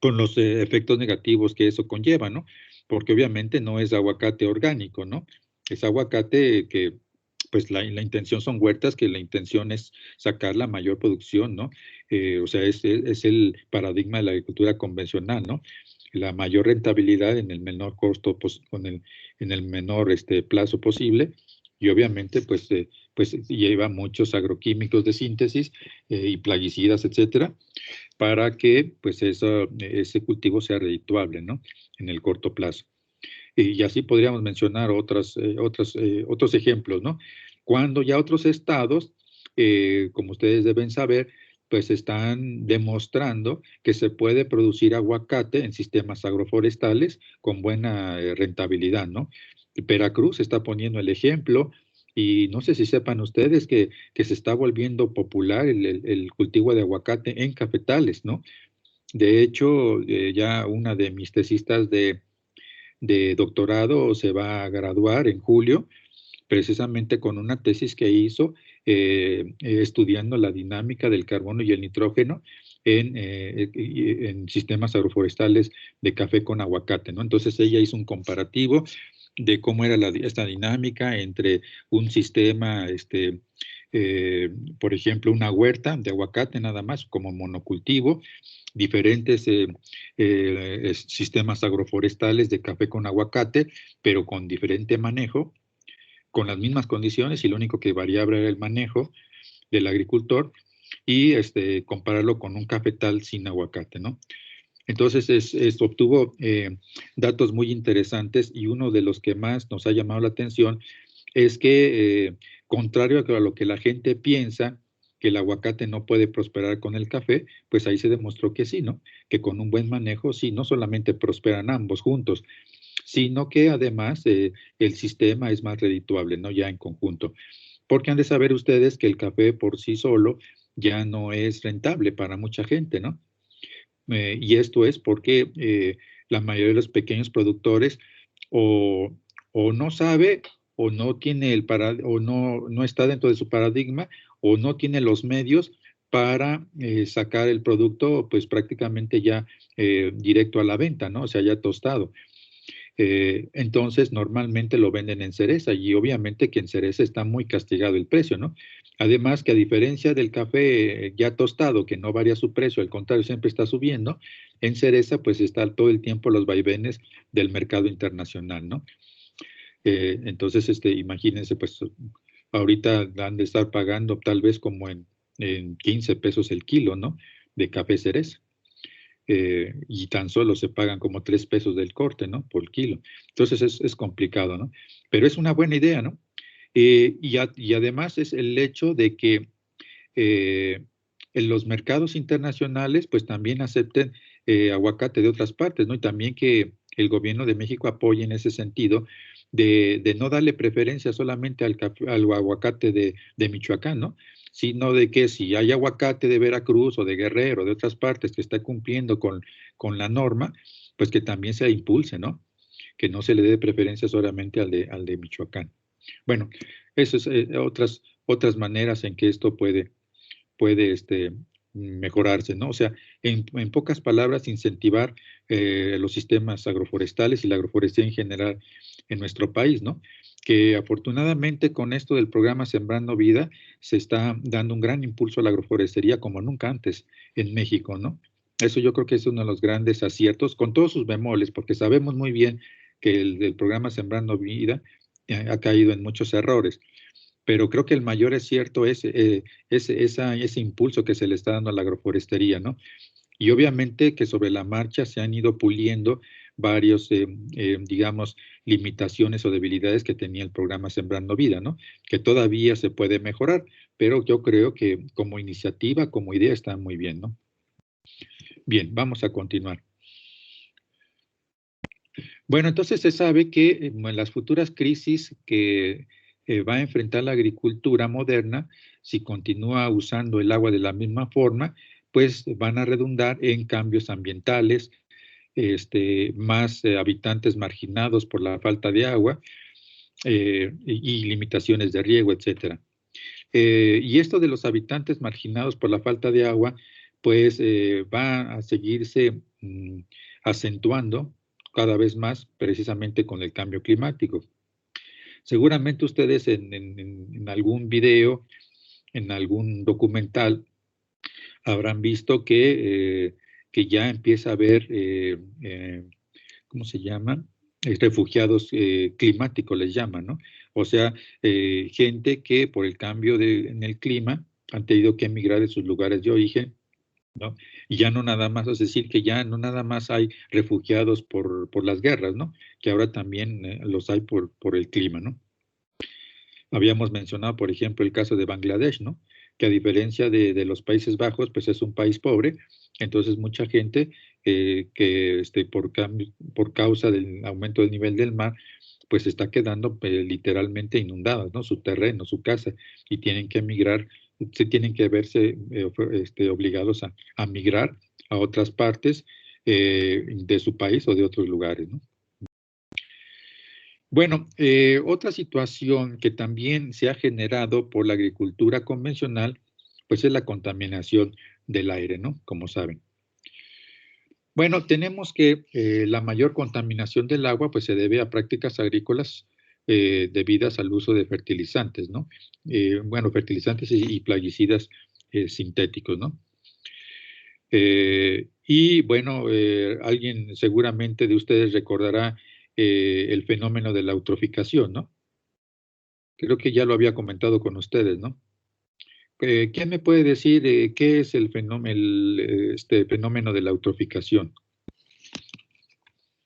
con los efectos negativos que eso conlleva, ¿no? Porque obviamente no es aguacate orgánico, ¿no? Es aguacate que, pues la intención son huertas, que la intención es sacar la mayor producción, ¿no? O sea, es el paradigma de la agricultura convencional, ¿no? La mayor rentabilidad en el menor costo, en el menor plazo posible, y obviamente, pues lleva muchos agroquímicos de síntesis y plaguicidas, etcétera, para que pues ese cultivo sea redituable, ¿no? En el corto plazo. Y así podríamos mencionar otros ejemplos, ¿no? Cuando ya otros estados, como ustedes deben saber, pues están demostrando que se puede producir aguacate en sistemas agroforestales con buena rentabilidad, ¿no? Veracruz está poniendo el ejemplo, y no sé si sepan ustedes que se está volviendo popular el cultivo de aguacate en cafetales, ¿no? De hecho, ya una de mis tesistas de doctorado se va a graduar en julio, precisamente con una tesis que hizo estudiando la dinámica del carbono y el nitrógeno en sistemas agroforestales de café con aguacate, ¿no? Entonces ella hizo un comparativo de cómo era esta dinámica entre un sistema, por ejemplo, una huerta de aguacate nada más como monocultivo, diferentes sistemas agroforestales de café con aguacate, pero con diferente manejo, con las mismas condiciones, y lo único que variaba era el manejo del agricultor, y compararlo con un cafetal sin aguacate, ¿no? Entonces, esto obtuvo datos muy interesantes, y uno de los que más nos ha llamado la atención es que, contrario a lo que la gente piensa, que el aguacate no puede prosperar con el café, pues ahí se demostró que sí, ¿no? Que con un buen manejo, sí, no solamente prosperan ambos juntos, sino que además el sistema es más redituable, ¿no? Ya en conjunto. porque han de saber ustedes que el café por sí solo ya no es rentable para mucha gente, ¿no? Y esto es porque la mayoría de los pequeños productores o, o no sabe o no tiene o no está dentro de su paradigma o no tiene los medios para sacar el producto pues prácticamente ya directo a la venta, ¿no? O sea, ya tostado. Entonces, normalmente lo venden en cereza y obviamente que en cereza está muy castigado el precio, ¿no? Además que a diferencia del café ya tostado, que no varía su precio, al contrario, siempre está subiendo, en cereza pues está todo el tiempo los vaivenes del mercado internacional, ¿no? Entonces, imagínense, pues ahorita han de estar pagando tal vez como en 15 pesos el kilo, ¿no? De café cereza. Y tan solo se pagan como 3 pesos del corte, ¿no? Por kilo. Entonces es complicado, ¿no? Pero es una buena idea, ¿no? Y además es el hecho de que en los mercados internacionales pues también acepten aguacate de otras partes, ¿no? Y también que el gobierno de México apoye en ese sentido de no darle preferencia solamente al aguacate de Michoacán, ¿no? Sino de que si hay aguacate de Veracruz o de Guerrero, de otras partes que está cumpliendo con la norma, pues que también se impulse, ¿no? Que no se le dé preferencia solamente al de Michoacán. Bueno, esas otras maneras en que esto puede mejorarse, ¿no? O sea, en pocas palabras, incentivar los sistemas agroforestales y la agroforestería en general en nuestro país, ¿no? Que afortunadamente con esto del programa Sembrando Vida se está dando un gran impulso a la agroforestería como nunca antes en México, ¿no? Eso yo creo que es uno de los grandes aciertos, con todos sus bemoles, porque sabemos muy bien que el programa Sembrando Vida ha caído en muchos errores, pero creo que el mayor acierto es ese impulso que se le está dando a la agroforestería, ¿no? Y obviamente que sobre la marcha se han ido puliendo varios, digamos, limitaciones o debilidades que tenía el programa Sembrando Vida, ¿no? Que todavía se puede mejorar, pero yo creo que como iniciativa, como idea, está muy bien, ¿no? Bien, vamos a continuar. Bueno, entonces se sabe que en las futuras crisis que va a enfrentar la agricultura moderna, si continúa usando el agua de la misma forma, pues van a redundar en cambios ambientales, más habitantes marginados por la falta de agua y limitaciones de riego, etcétera. Y esto de los habitantes marginados por la falta de agua, pues va a seguirse acentuando cada vez más precisamente con el cambio climático. Seguramente ustedes en algún video, en algún documental, habrán visto que ya empieza a haber, ¿cómo se llama? Refugiados climáticos les llaman, ¿no? O sea, gente que por el cambio en el clima han tenido que emigrar de sus lugares de origen, ¿no? Y ya no nada más, es decir, que ya no nada más hay refugiados por las guerras, ¿no? Que ahora también los hay por el clima, ¿no? Habíamos mencionado, por ejemplo, el caso de Bangladesh, ¿no? Que a diferencia de los Países Bajos, pues es un país pobre, entonces mucha gente que por causa del aumento del nivel del mar, pues está quedando literalmente inundadas, ¿no? Su terreno, su casa, y tienen que emigrar, se tienen que verse obligados a migrar a otras partes de su país o de otros lugares, ¿no? Bueno, otra situación que también se ha generado por la agricultura convencional, pues es la contaminación del aire, ¿no? Como saben. Bueno, tenemos que la mayor contaminación del agua, pues se debe a prácticas agrícolas debidas al uso de fertilizantes, ¿no? Bueno, fertilizantes y plaguicidas sintéticos, ¿no? Y bueno, alguien seguramente de ustedes recordará el fenómeno de la eutroficación, ¿no? Creo que ya lo había comentado con ustedes, ¿no? ¿Quién me puede decir qué es el fenómeno de la eutroficación?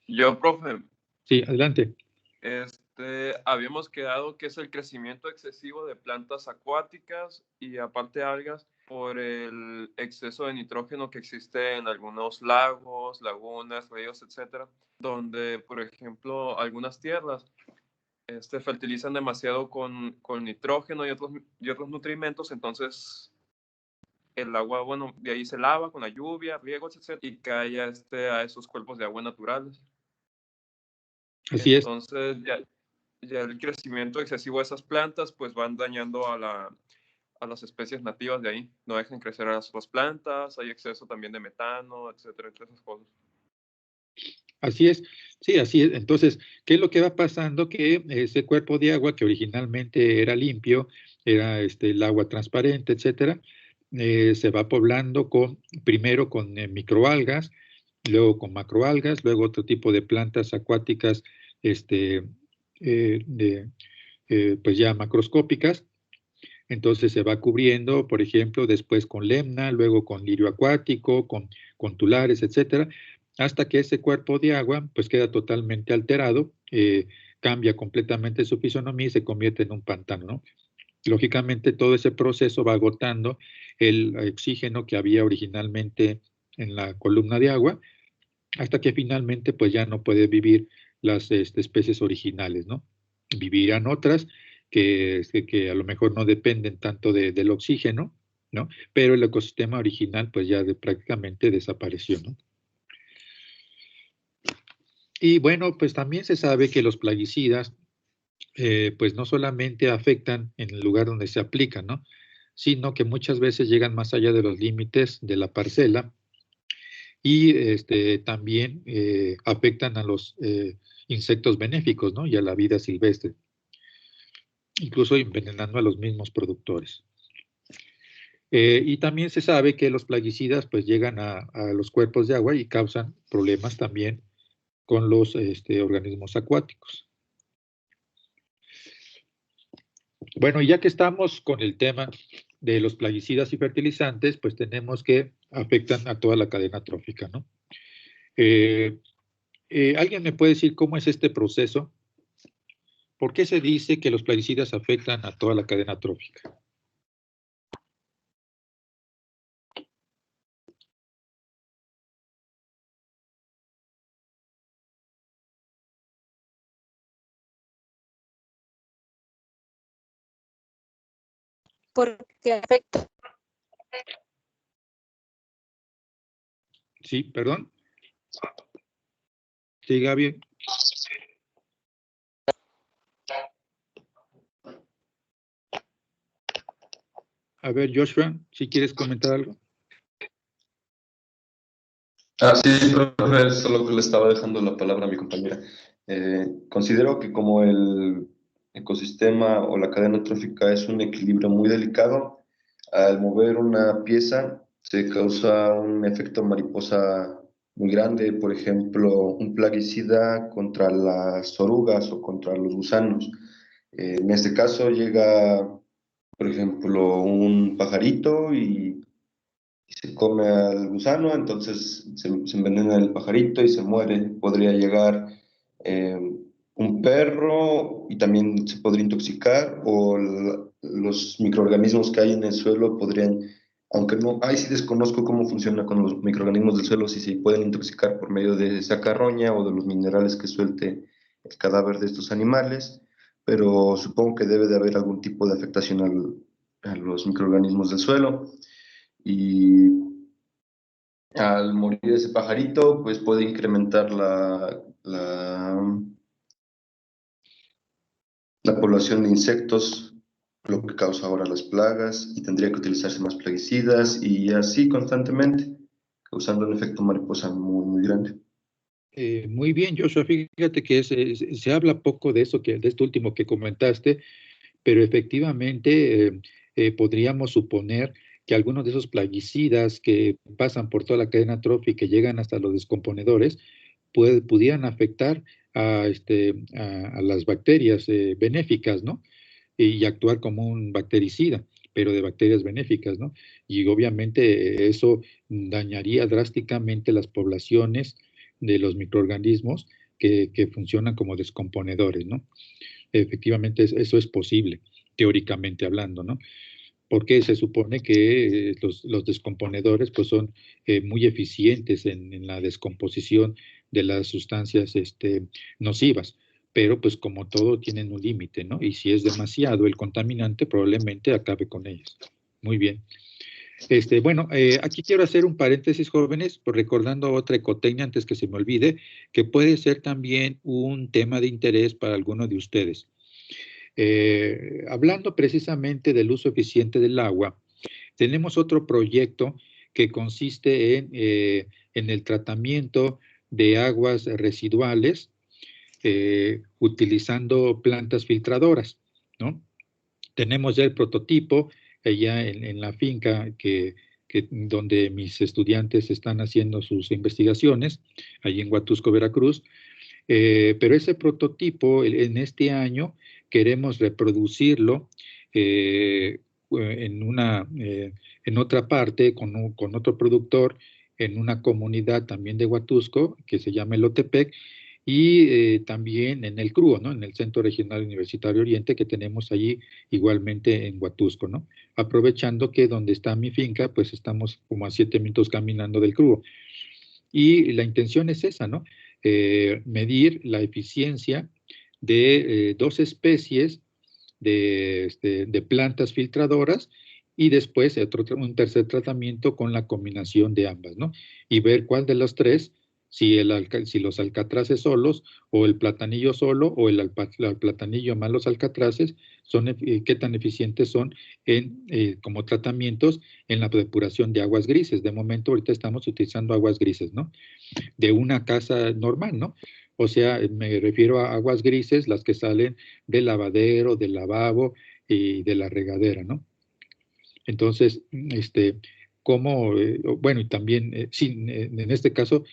Yo, profe, Sí, adelante. habíamos quedado que es el crecimiento excesivo de plantas acuáticas y aparte algas por el exceso de nitrógeno que existe en algunos lagos, lagunas, ríos, etcétera, donde, por ejemplo, algunas tierras fertilizan demasiado con nitrógeno y otros nutrimentos, entonces el agua, bueno, de ahí se lava con la lluvia, riegos, etc. y cae a esos cuerpos de agua naturales. Así es. Entonces ya el crecimiento excesivo de esas plantas pues van dañando a las especies nativas de ahí. No dejan crecer a las otras plantas, hay exceso también de metano, etcétera, entre esas cosas. Así es, sí, así es. Entonces, ¿qué es lo que va pasando? Que ese cuerpo de agua que originalmente era limpio, era el agua transparente, etcétera, se va poblando primero con microalgas, luego con macroalgas, luego otro tipo de plantas acuáticas, pues ya macroscópicas. Entonces se va cubriendo, por ejemplo, después con lemna, luego con lirio acuático, con tulares, etcétera, hasta que ese cuerpo de agua pues queda totalmente alterado, cambia completamente su fisonomía y se convierte en un pantano, ¿no? Lógicamente todo ese proceso va agotando el oxígeno que había originalmente en la columna de agua, hasta que finalmente pues ya no puede vivir las especies originales, ¿no? Vivirán otras que a lo mejor no dependen tanto del oxígeno, ¿no? Pero el ecosistema original pues ya prácticamente desapareció, ¿no? Y bueno, pues también se sabe que los plaguicidas pues no solamente afectan en el lugar donde se aplican, ¿no? Sino que muchas veces llegan más allá de los límites de la parcela y también afectan a los insectos benéficos, ¿no? Y a la vida silvestre, incluso envenenando a los mismos productores. Y también se sabe que los plaguicidas pues llegan a los cuerpos de agua y causan problemas también con los organismos acuáticos. Bueno, ya que estamos con el tema de los plaguicidas y fertilizantes, pues tenemos que afectan a toda la cadena trófica, ¿no? ¿Alguien me puede decir cómo es este proceso? ¿Por qué se dice que los plaguicidas afectan a toda la cadena trófica? Porque afecta. Sí, perdón. Sí, Gaby. A ver, Joshua, si quieres comentar algo. Sí, profe, solo que le estaba dejando la palabra a mi compañera. Considero que como el ecosistema o la cadena trófica es un equilibrio muy delicado, al mover una pieza se causa un efecto mariposa muy grande, por ejemplo, un plaguicida contra las orugas o contra los gusanos. En este caso llega, por ejemplo, un pajarito y se come al gusano, entonces se envenena el pajarito y se muere. Podría llegar un perro y también se podría intoxicar, o los microorganismos que hay en el suelo podrían, aunque no, ahí sí desconozco cómo funciona con los microorganismos del suelo, si se pueden intoxicar por medio de esa carroña o de los minerales que suelte el cadáver de estos animales, pero supongo que debe de haber algún tipo de afectación a los microorganismos del suelo. Y al morir ese pajarito, pues puede incrementar la población de insectos, lo que causa ahora las plagas, y tendría que utilizarse más plaguicidas, y así constantemente, causando un efecto mariposa muy, muy grande. Muy bien, Joshua, fíjate que se habla poco de eso, de esto último que comentaste, pero efectivamente podríamos suponer que algunos de esos plaguicidas que pasan por toda la cadena trófica y llegan hasta los descomponedores pudieran afectar a las bacterias benéficas, ¿no? Y actuar como un bactericida, pero de bacterias benéficas, ¿no? Y obviamente eso dañaría drásticamente las poblaciones de los microorganismos que funcionan como descomponedores, ¿no? Efectivamente, eso es posible, teóricamente hablando, ¿no? Porque se supone que los descomponedores pues, son muy eficientes en la descomposición de las sustancias nocivas, pero pues como todo tienen un límite, ¿no? Y si es demasiado el contaminante, probablemente acabe con ellos. Muy bien. Bueno, aquí quiero hacer un paréntesis, jóvenes, por recordando otra ecotecnia antes que se me olvide, que puede ser también un tema de interés para alguno de ustedes. Hablando precisamente del uso eficiente del agua, tenemos otro proyecto que consiste en el tratamiento de aguas residuales utilizando plantas filtradoras, ¿no? Tenemos ya el prototipo allá en la finca donde mis estudiantes están haciendo sus investigaciones, allí en Huatusco, Veracruz. Pero ese prototipo, en este año, queremos reproducirlo en otra parte, con otro productor, en una comunidad también de Huatusco, que se llama Elotepec, y también en el CRUO, ¿no? En el Centro Regional Universitario Oriente, que tenemos allí igualmente en Huatusco, ¿no? Aprovechando que donde está mi finca, pues estamos como a 7 minutos caminando del CRUO. Y la intención es esa, ¿no? Medir la eficiencia de 2 especies de plantas filtradoras y después un tercer tratamiento con la combinación de ambas, ¿no? Y ver cuál de los tres, si los alcatraces solos, o el platanillo solo, o el platanillo más los alcatraces, qué tan eficientes son como tratamientos en la depuración de aguas grises. De momento, ahorita estamos utilizando aguas grises, ¿no? De una casa normal, ¿no? O sea, me refiero a aguas grises, las que salen del lavadero, del lavabo y de la regadera, ¿no? Entonces, bueno, y también, sí, en este caso,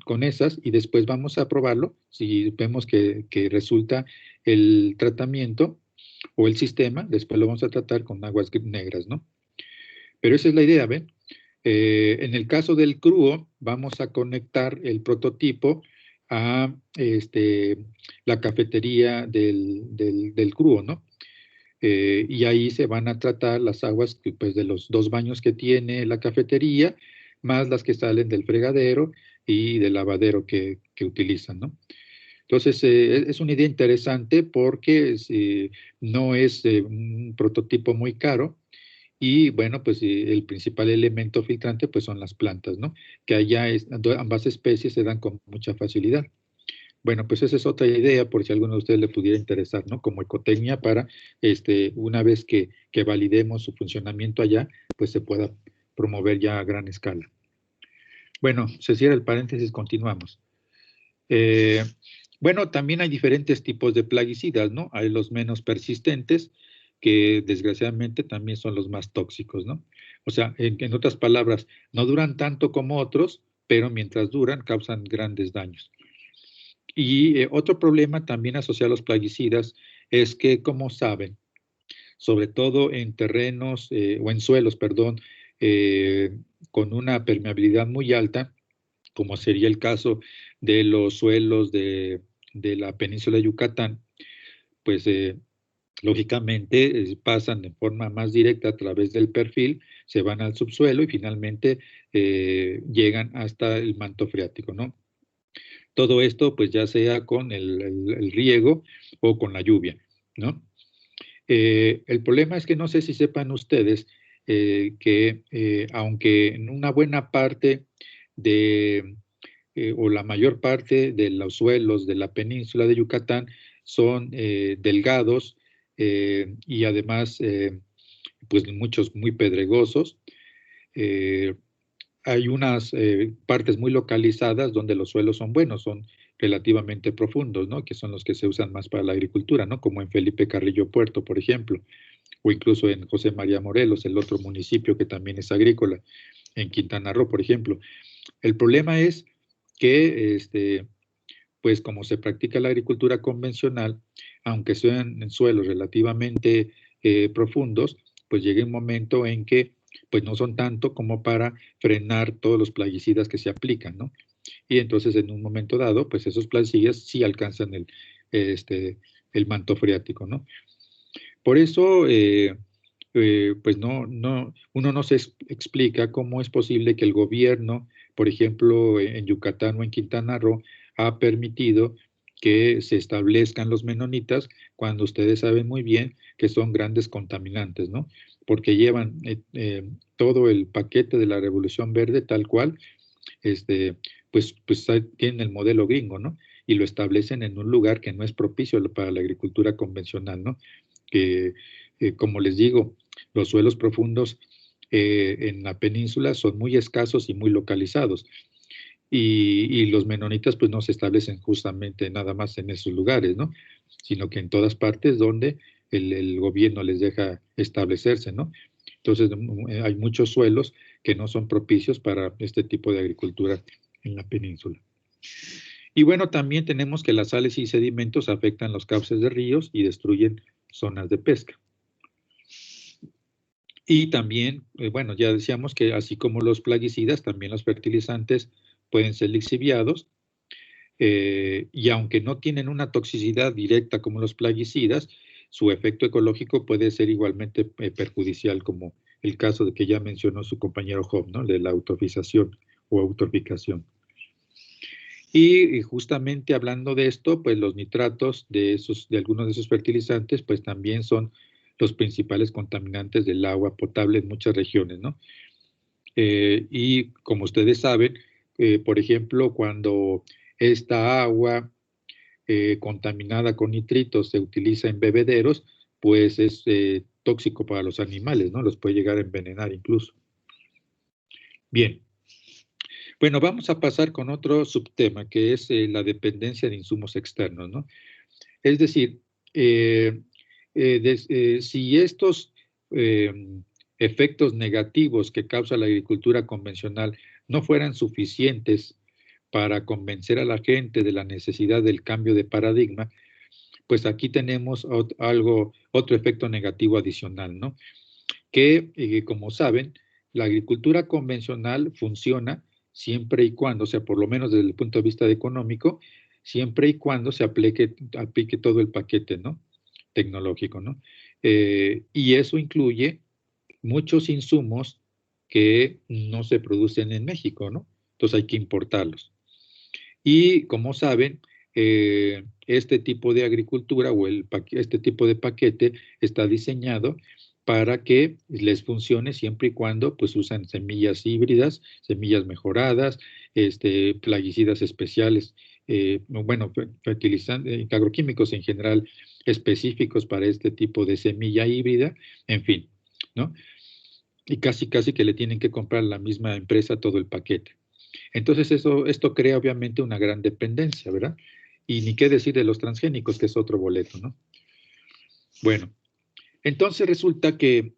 con esas, y después vamos a probarlo, si vemos que resulta el tratamiento o el sistema, después lo vamos a tratar con aguas negras, ¿no? Pero esa es la idea, ¿ven? En el caso del CRUO, vamos a conectar el prototipo a la cafetería del CRUO, ¿no? Y ahí se van a tratar las aguas pues, de los 2 baños que tiene la cafetería, más las que salen del fregadero y del lavadero que utilizan, ¿no? Entonces, es una idea interesante porque no es un prototipo muy caro y, bueno, pues el principal elemento filtrante pues son las plantas, ¿no? Que allá ambas especies se dan con mucha facilidad. Bueno, pues esa es otra idea por si a alguno de ustedes le pudiera interesar, ¿no? Como ecotecnia para, una vez que validemos su funcionamiento allá, pues se pueda promover ya a gran escala. Bueno, se cierra el paréntesis, continuamos. Bueno, también hay diferentes tipos de plaguicidas, ¿no? Hay los menos persistentes, que desgraciadamente también son los más tóxicos, ¿no? O sea, en otras palabras, no duran tanto como otros, pero mientras duran causan grandes daños. Y otro problema también asociado a los plaguicidas es que, como saben, sobre todo en terrenos o en suelos, perdón, con una permeabilidad muy alta, como sería el caso de los suelos de la península de Yucatán, pues lógicamente pasan de forma más directa a través del perfil, se van al subsuelo y finalmente llegan hasta el manto freático, ¿no? Todo esto, pues ya sea con el riego o con la lluvia, ¿no? El problema es que no sé si sepan ustedes que aunque en una buena parte o la mayor parte de los suelos de la península de Yucatán son delgados y además, pues muchos muy pedregosos, hay unas partes muy localizadas donde los suelos son buenos, son relativamente profundos, ¿no? Que son los que se usan más para la agricultura, ¿no? Como en Felipe Carrillo Puerto, por ejemplo, o incluso en José María Morelos, el otro municipio que también es agrícola, en Quintana Roo, por ejemplo. El problema es que, pues como se practica la agricultura convencional, aunque sean en suelos relativamente profundos, pues llega un momento en que pues no son tanto como para frenar todos los plaguicidas que se aplican, ¿no? Y entonces en un momento dado, pues esos plaguicidas sí alcanzan el manto freático, ¿no? Por eso, pues uno no se explica cómo es posible que el gobierno, por ejemplo, en Yucatán o en Quintana Roo, ha permitido que se establezcan los menonitas cuando ustedes saben muy bien que son grandes contaminantes, ¿no? Porque llevan todo el paquete de la Revolución Verde tal cual, pues tienen el modelo gringo, ¿no? Y lo establecen en un lugar que no es propicio para la agricultura convencional, ¿no? Que, como les digo, los suelos profundos en la península son muy escasos y muy localizados. Y los menonitas pues no se establecen justamente nada más en esos lugares, ¿no? Sino que en todas partes donde el gobierno les deja establecerse, ¿no? Entonces hay muchos suelos que no son propicios para este tipo de agricultura en la península. Y bueno, también tenemos que las sales y sedimentos afectan los cauces de ríos y destruyen zonas de pesca. Y también, bueno, ya decíamos que así como los plaguicidas, también los fertilizantes pueden ser lixiviados, y aunque no tienen una toxicidad directa como los plaguicidas, su efecto ecológico puede ser igualmente perjudicial, como el caso de que ya mencionó su compañero Job, ¿no? De la eutrofización o eutroficación. Y justamente hablando de esto, pues los nitratos de algunos de esos fertilizantes, pues también son los principales contaminantes del agua potable en muchas regiones, ¿no? Y como ustedes saben, por ejemplo, cuando esta agua contaminada con nitritos se utiliza en bebederos, pues es tóxico para los animales, ¿no? Los puede llegar a envenenar incluso. Bien. Bueno, vamos a pasar con otro subtema, que es la dependencia de insumos externos, ¿no? Es decir, si estos efectos negativos que causa la agricultura convencional no fueran suficientes para convencer a la gente de la necesidad del cambio de paradigma, pues aquí tenemos otro efecto negativo adicional, ¿no? Que, como saben, la agricultura convencional funciona siempre y cuando, o sea, por lo menos desde el punto de vista económico, siempre y cuando se aplique todo el paquete, ¿no? Tecnológico, ¿no? Y eso incluye muchos insumos que no se producen en México, ¿no? Entonces hay que importarlos. Y como saben, este tipo de agricultura o este tipo de paquete está diseñado para que les funcione siempre y cuando pues usan semillas híbridas, semillas mejoradas, plaguicidas especiales, bueno, fertilizantes, agroquímicos en general específicos para este tipo de semilla híbrida, en fin, ¿no? Y casi que le tienen que comprar a la misma empresa todo el paquete. Entonces esto crea obviamente una gran dependencia, ¿verdad? Y ni qué decir de los transgénicos, que es otro boleto, ¿no? Bueno, entonces resulta que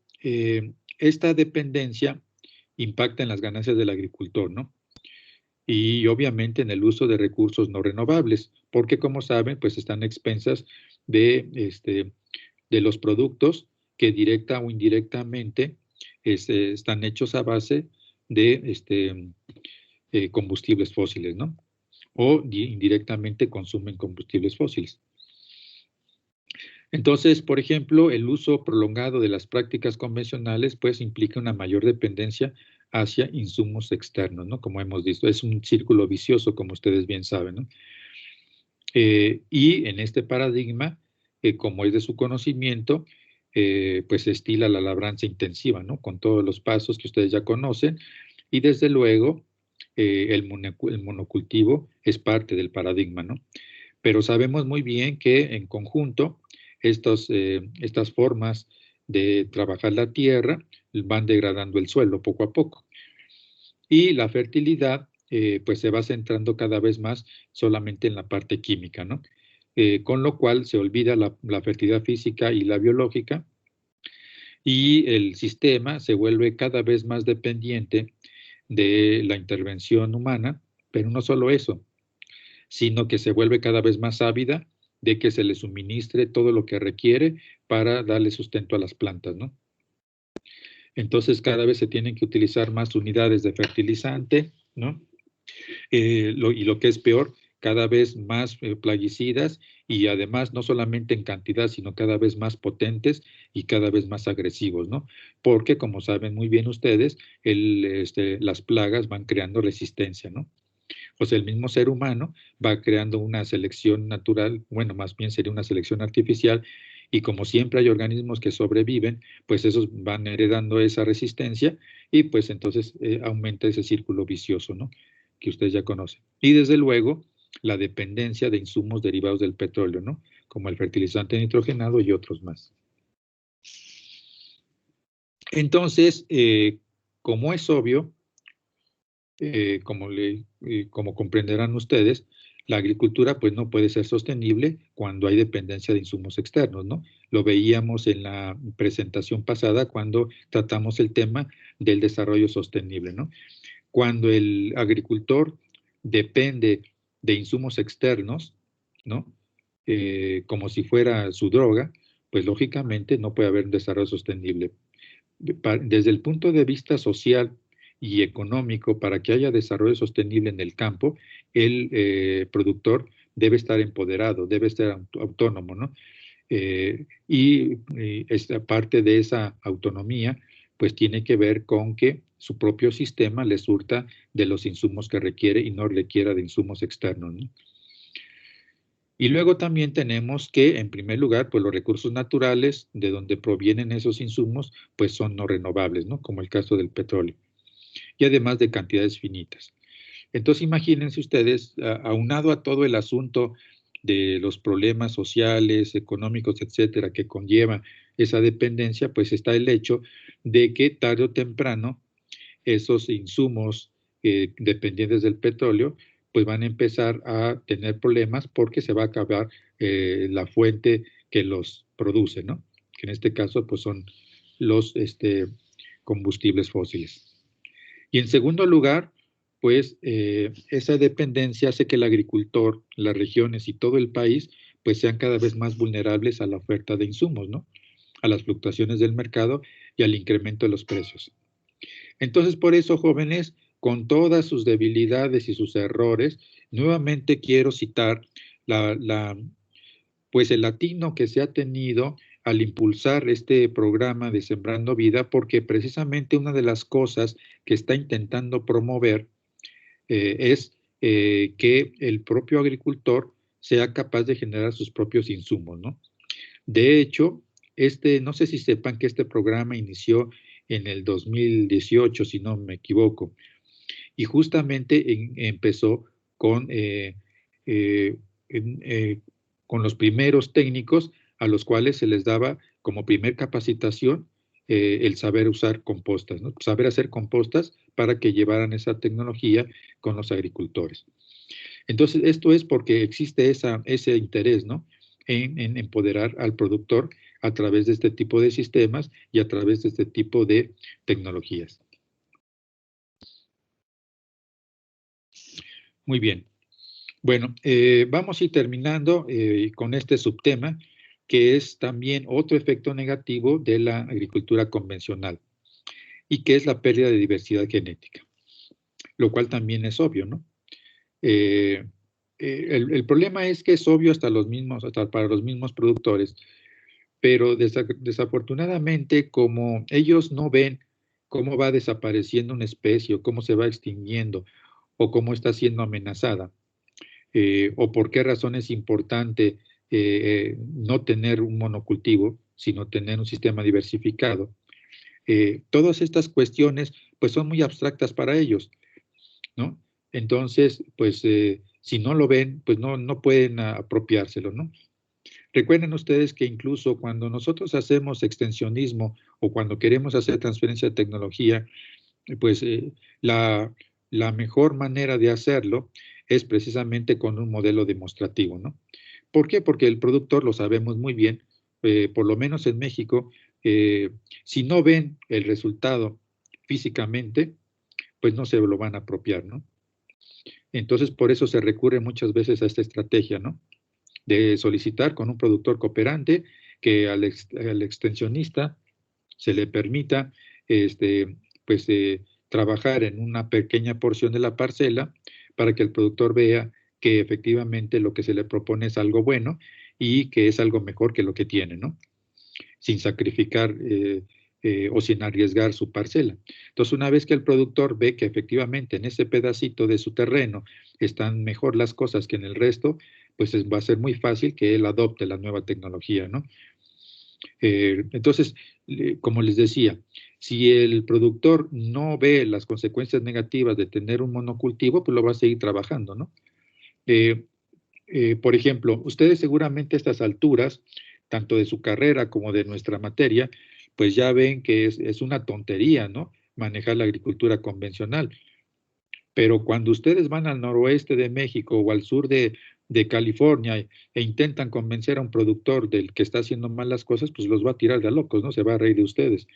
esta dependencia impacta en las ganancias del agricultor, ¿no? Y obviamente en el uso de recursos no renovables, porque como saben, pues están a expensas de los productos que directa o indirectamente están hechos a base de combustibles fósiles, ¿no? O indirectamente consumen combustibles fósiles. Entonces, por ejemplo, el uso prolongado de las prácticas convencionales pues implica una mayor dependencia hacia insumos externos, ¿no? Como hemos visto, es un círculo vicioso, como ustedes bien saben, ¿no? Y en este paradigma, como es de su conocimiento, pues se estila la labranza intensiva, ¿no? Con todos los pasos que ustedes ya conocen, y desde luego el monocultivo es parte del paradigma, ¿no? Pero sabemos muy bien que en conjunto estas formas de trabajar la tierra van degradando el suelo poco a poco. Y la fertilidad pues se va centrando cada vez más solamente en la parte química, ¿no? Con lo cual se olvida la fertilidad física y la biológica, y el sistema se vuelve cada vez más dependiente de la intervención humana, pero no solo eso, sino que se vuelve cada vez más ávida de que se le suministre todo lo que requiere para darle sustento a las plantas, ¿no? Entonces cada vez se tienen que utilizar más unidades de fertilizante, ¿no? Y lo que es peor, cada vez más plaguicidas, y además no solamente en cantidad, sino cada vez más potentes y cada vez más agresivos, ¿no? Porque, como saben muy bien ustedes, las plagas van creando resistencia, ¿no? O sea, el mismo ser humano va creando una selección natural, bueno, más bien sería una selección artificial, y como siempre hay organismos que sobreviven, pues esos van heredando esa resistencia y pues entonces aumenta ese círculo vicioso, ¿no? Que ustedes ya conocen. Y desde luego, la dependencia de insumos derivados del petróleo, ¿no? Como el fertilizante nitrogenado y otros más. Entonces, como es obvio, como comprenderán ustedes, la agricultura pues no puede ser sostenible cuando hay dependencia de insumos externos, ¿no? Lo veíamos en la presentación pasada cuando tratamos el tema del desarrollo sostenible, ¿no? Cuando el agricultor depende de insumos externos, ¿no? Como si fuera su droga, pues lógicamente no puede haber un desarrollo sostenible. Desde el punto de vista social y económico, para que haya desarrollo sostenible en el campo, el productor debe estar empoderado, debe estar autónomo, ¿no? Y esta parte de esa autonomía, pues tiene que ver con que su propio sistema le surta de los insumos que requiere y no requiera de insumos externos, ¿no? Y luego también tenemos que, en primer lugar, pues los recursos naturales de donde provienen esos insumos, pues son no renovables, ¿no? Como el caso del petróleo. Y además de cantidades finitas. Entonces, imagínense ustedes, aunado a todo el asunto de los problemas sociales, económicos, etcétera, que conlleva esa dependencia, pues está el hecho de que tarde o temprano esos insumos dependientes del petróleo, pues van a empezar a tener problemas porque se va a acabar la fuente que los produce, ¿no? Que en este caso, pues son los combustibles fósiles. Y en segundo lugar, pues esa dependencia hace que el agricultor, las regiones y todo el país, pues sean cada vez más vulnerables a la oferta de insumos, ¿no? A las fluctuaciones del mercado y al incremento de los precios. Entonces, por eso, jóvenes, con todas sus debilidades y sus errores, nuevamente quiero citar pues el atino que se ha tenido al impulsar este programa de Sembrando Vida, porque precisamente una de las cosas que está intentando promover es que el propio agricultor sea capaz de generar sus propios insumos, ¿no? De hecho, no sé si sepan que este programa inició en el 2018, si no me equivoco, y justamente empezó con, con los primeros técnicos a los cuales se les daba como primer capacitación el saber usar compostas, ¿no? Saber hacer compostas para que llevaran esa tecnología con los agricultores. Entonces, esto es porque existe ese interés, ¿no? En empoderar al productor a través de este tipo de sistemas y a través de este tipo de tecnologías. Muy bien. Bueno, vamos a ir terminando con este subtema, que es también otro efecto negativo de la agricultura convencional, y que es la pérdida de diversidad genética, lo cual también es obvio, ¿no? El problema es que es obvio hasta para los mismos productores, pero desafortunadamente, como ellos no ven cómo va desapareciendo una especie, o cómo se va extinguiendo, o cómo está siendo amenazada, o por qué razón es importante no tener un monocultivo, sino tener un sistema diversificado. Todas estas cuestiones pues son muy abstractas para ellos, ¿no? Entonces, pues si no lo ven, pues no pueden apropiárselo, ¿no? Recuerden ustedes que incluso cuando nosotros hacemos extensionismo o cuando queremos hacer transferencia de tecnología, pues la mejor manera de hacerlo es precisamente con un modelo demostrativo, ¿no? ¿Por qué? Porque el productor, lo sabemos muy bien, por lo menos en México, si no ven el resultado físicamente, pues no se lo van a apropiar, ¿no? Entonces, por eso se recurre muchas veces a esta estrategia, ¿no? De solicitar con un productor cooperante que al extensionista se le permita, pues, trabajar en una pequeña porción de la parcela para que el productor vea que efectivamente lo que se le propone es algo bueno y que es algo mejor que lo que tiene, ¿no? Sin sacrificar o sin arriesgar su parcela. Entonces, una vez que el productor ve que efectivamente en ese pedacito de su terreno están mejor las cosas que en el resto, pues va a ser muy fácil que él adopte la nueva tecnología, ¿no? Entonces, como les decía, si el productor no ve las consecuencias negativas de tener un monocultivo, pues lo va a seguir trabajando, ¿no? Por ejemplo, ustedes seguramente a estas alturas, tanto de su carrera como de nuestra materia, pues ya ven que es una tontería, ¿no? Manejar la agricultura convencional. Pero cuando ustedes van al noroeste de México o al sur de California e intentan convencer a un productor del que está haciendo mal las cosas, pues los va a tirar de locos, ¿no? Se va a reír de ustedes,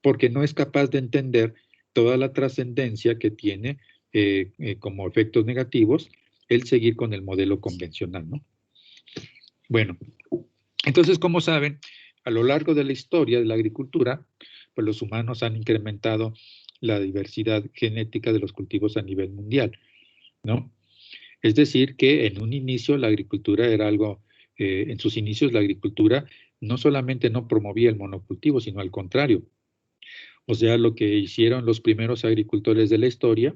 porque no es capaz de entender toda la trascendencia que tiene como efectos negativos el seguir con el modelo convencional, ¿no? Bueno, entonces, como saben, a lo largo de la historia de la agricultura, pues los humanos han incrementado la diversidad genética de los cultivos a nivel mundial, ¿no? Es decir, que en un inicio la agricultura era algo, en sus inicios la agricultura no solamente no promovía el monocultivo, sino al contrario. O sea, lo que hicieron los primeros agricultores de la historia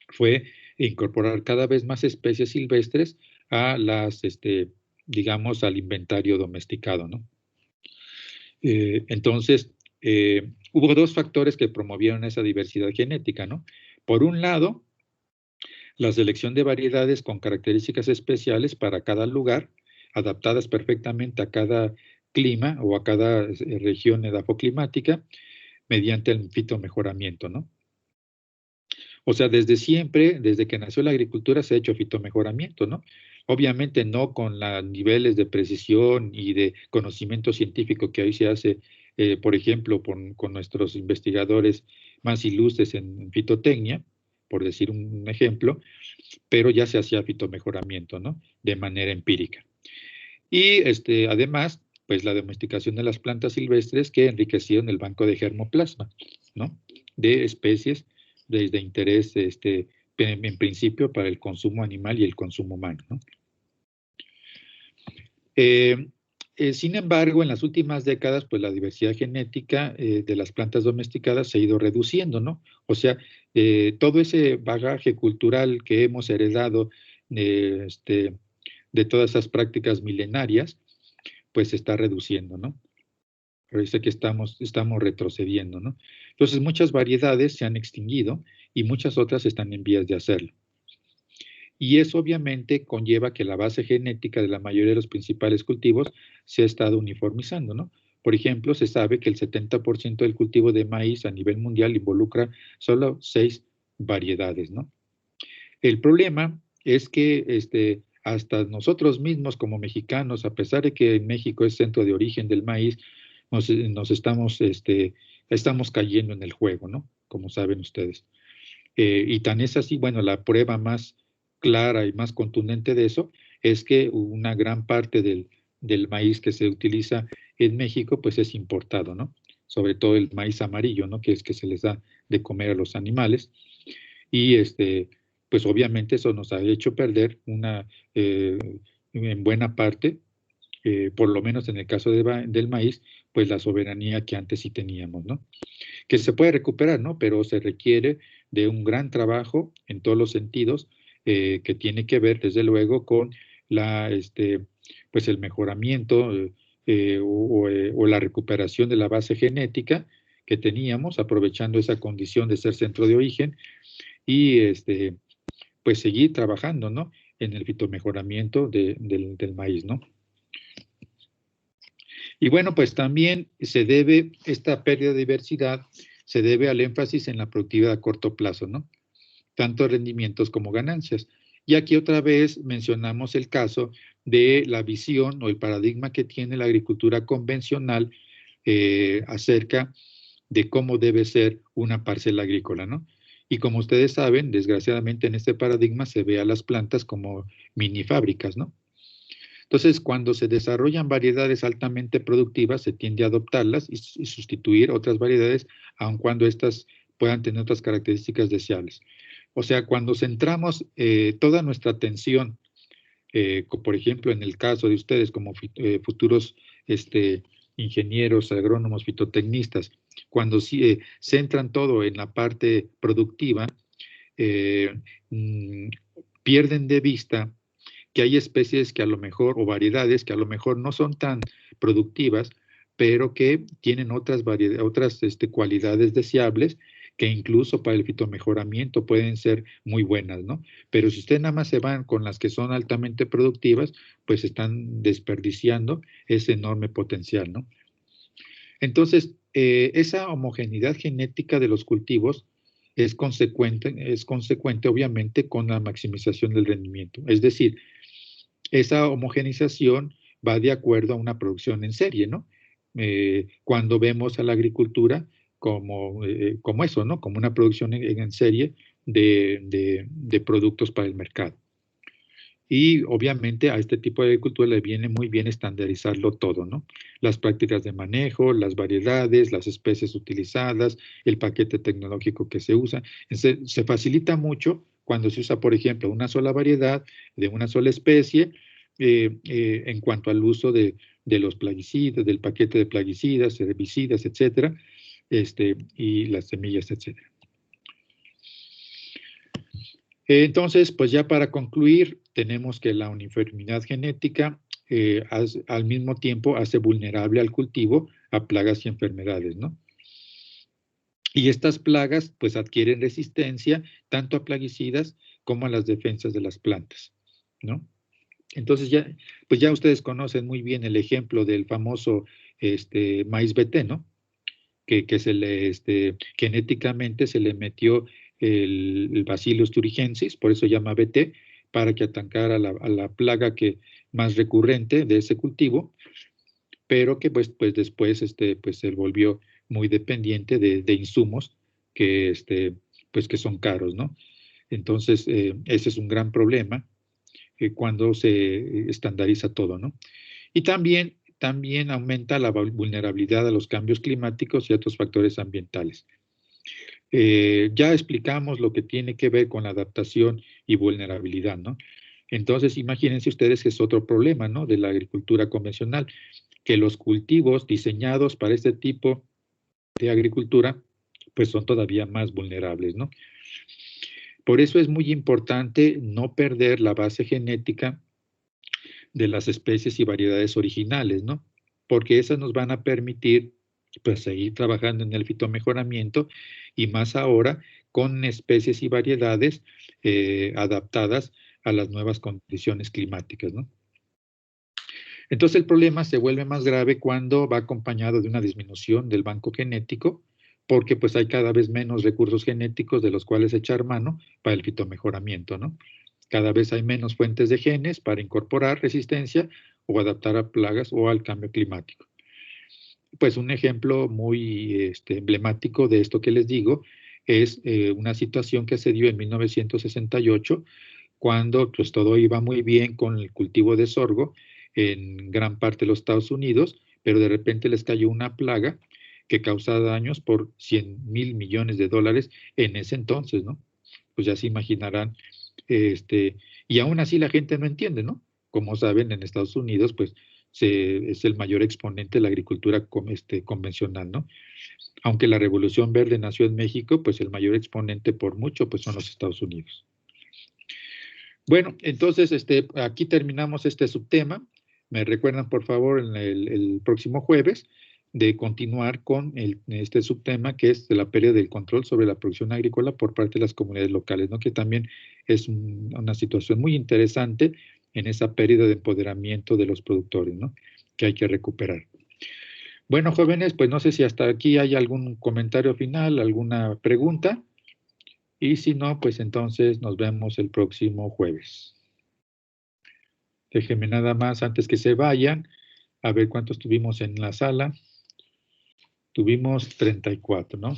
fue incorporar cada vez más especies silvestres a las, digamos, al inventario domesticado, ¿no? Entonces, hubo dos factores que promovieron esa diversidad genética, ¿no? Por un lado, la selección de variedades con características especiales para cada lugar, adaptadas perfectamente a cada clima o a cada región edafoclimática, mediante el fitomejoramiento, ¿no? O sea, desde siempre, desde que nació la agricultura, se ha hecho fitomejoramiento, ¿no? Obviamente no con los niveles de precisión y de conocimiento científico que hoy se hace, por ejemplo, con nuestros investigadores más ilustres en fitotecnia, por decir un ejemplo, pero ya se hacía fitomejoramiento, ¿no? De manera empírica. Y además, pues la domesticación de las plantas silvestres que enriquecieron el banco de germoplasma, ¿no? De especies de interés, en principio, para el consumo animal y el consumo humano, ¿no? Sin embargo, en las últimas décadas, pues la diversidad genética de las plantas domesticadas se ha ido reduciendo, ¿no? O sea, todo ese bagaje cultural que hemos heredado de todas esas prácticas milenarias, pues se está reduciendo, ¿no? Parece que estamos retrocediendo, ¿no? Entonces, muchas variedades se han extinguido y muchas otras están en vías de hacerlo. Y eso obviamente conlleva que la base genética de la mayoría de los principales cultivos se ha estado uniformizando, ¿no? Por ejemplo, se sabe que el 70% del cultivo de maíz a nivel mundial involucra solo 6 variedades, ¿no? El problema es que hasta nosotros mismos como mexicanos, a pesar de que México es centro de origen del maíz, nos estamos cayendo en el juego, ¿no? Como saben ustedes. Y tan es así, bueno, la prueba más clara y más contundente de eso es que una gran parte del maíz que se utiliza en México, pues es importado, ¿no? Sobre todo el maíz amarillo, ¿no? Que es que se les da de comer a los animales. Y pues obviamente eso nos ha hecho perder en buena parte, por lo menos en el caso del maíz, pues la soberanía que antes sí teníamos, ¿no? Que se puede recuperar, ¿no? Pero se requiere de un gran trabajo en todos los sentidos, que tiene que ver, desde luego, con pues el mejoramiento o la recuperación de la base genética que teníamos, aprovechando esa condición de ser centro de origen, y pues seguir trabajando, ¿no? En el fitomejoramiento del maíz, ¿no? Y bueno, pues también esta pérdida de diversidad se debe al énfasis en la productividad a corto plazo, ¿no? Tanto rendimientos como ganancias. Y aquí otra vez mencionamos el caso de la visión o el paradigma que tiene la agricultura convencional acerca de cómo debe ser una parcela agrícola, ¿no? Y como ustedes saben, desgraciadamente en este paradigma se ve a las plantas como mini fábricas, ¿no? Entonces, cuando se desarrollan variedades altamente productivas, se tiende a adoptarlas y sustituir otras variedades, aun cuando éstas puedan tener otras características deseables. O sea, cuando centramos toda nuestra atención, por ejemplo, en el caso de ustedes como futuros ingenieros, agrónomos, fitotecnistas, cuando centran todo en la parte productiva, pierden de vista que hay especies que a lo mejor, o variedades que a lo mejor no son tan productivas, pero que tienen otras cualidades deseables que incluso para el fitomejoramiento pueden ser muy buenas, ¿no? Pero si ustedes nada más se van con las que son altamente productivas, pues están desperdiciando ese enorme potencial, ¿no? Entonces, esa homogeneidad genética de los cultivos es consecuente obviamente con la maximización del rendimiento. Es decir, esa homogenización va de acuerdo a una producción en serie, ¿no? Cuando vemos a la agricultura como eso, ¿no? Como una producción en serie de productos para el mercado. Y obviamente a este tipo de agricultura le viene muy bien estandarizarlo todo, ¿no? Las prácticas de manejo, las variedades, las especies utilizadas, el paquete tecnológico que se usa. Se facilita mucho cuando se usa, por ejemplo, una sola variedad de una sola especie en cuanto al uso de los plaguicidas, del paquete de plaguicidas, herbicidas, etcétera, y las semillas, etcétera. Entonces, pues ya para concluir, tenemos que la uniformidad genética al mismo tiempo hace vulnerable al cultivo a plagas y enfermedades, ¿no? Y estas plagas pues adquieren resistencia tanto a plaguicidas como a las defensas de las plantas, ¿no? Entonces pues ya ustedes conocen muy bien el ejemplo del famoso maíz BT, ¿no? Que genéticamente se le metió el Bacillus thuringiensis, por eso se llama BT, para que atacara a la plaga más recurrente de ese cultivo, pero que pues después pues se volvió muy dependiente de insumos que, pues que son caros, ¿no? Entonces, ese es un gran problema cuando se estandariza todo, ¿no? Y también aumenta la vulnerabilidad a los cambios climáticos y a otros factores ambientales. Ya explicamos lo que tiene que ver con la adaptación y vulnerabilidad, ¿no? Entonces, imagínense ustedes que es otro problema, ¿no? De la agricultura convencional, que los cultivos diseñados para este tipo de agricultura, pues son todavía más vulnerables, ¿no? Por eso es muy importante no perder la base genética de las especies y variedades originales, ¿no? Porque esas nos van a permitir pues seguir trabajando en el fitomejoramiento y más ahora con especies y variedades adaptadas a las nuevas condiciones climáticas, ¿no? Entonces el problema se vuelve más grave cuando va acompañado de una disminución del banco genético, porque pues hay cada vez menos recursos genéticos de los cuales echar mano para el fitomejoramiento, ¿no? Cada vez hay menos fuentes de genes para incorporar resistencia o adaptar a plagas o al cambio climático. Pues un ejemplo muy emblemático de esto que les digo es una situación que se dio en 1968, cuando pues todo iba muy bien con el cultivo de sorgo en gran parte de los Estados Unidos, pero de repente les cayó una plaga que causaba daños por 100,000 millones de dólares en ese entonces, ¿no? Pues ya se imaginarán, y aún así la gente no entiende, ¿no? Como saben, en Estados Unidos, pues es el mayor exponente de la agricultura convencional, ¿no? Aunque la Revolución Verde nació en México, pues el mayor exponente por mucho, pues son los Estados Unidos. Bueno, entonces aquí terminamos este subtema. Me recuerdan, por favor, en el próximo jueves de continuar con este subtema que es de la pérdida del control sobre la producción agrícola por parte de las comunidades locales, ¿no? Que también es una situación muy interesante en esa pérdida de empoderamiento de los productores, ¿no? Que hay que recuperar. Bueno, jóvenes, pues no sé si hasta aquí hay algún comentario final, alguna pregunta. Y si no, pues entonces nos vemos el próximo jueves. Déjenme nada más antes que se vayan, a ver cuántos tuvimos en la sala. Tuvimos 34, ¿no?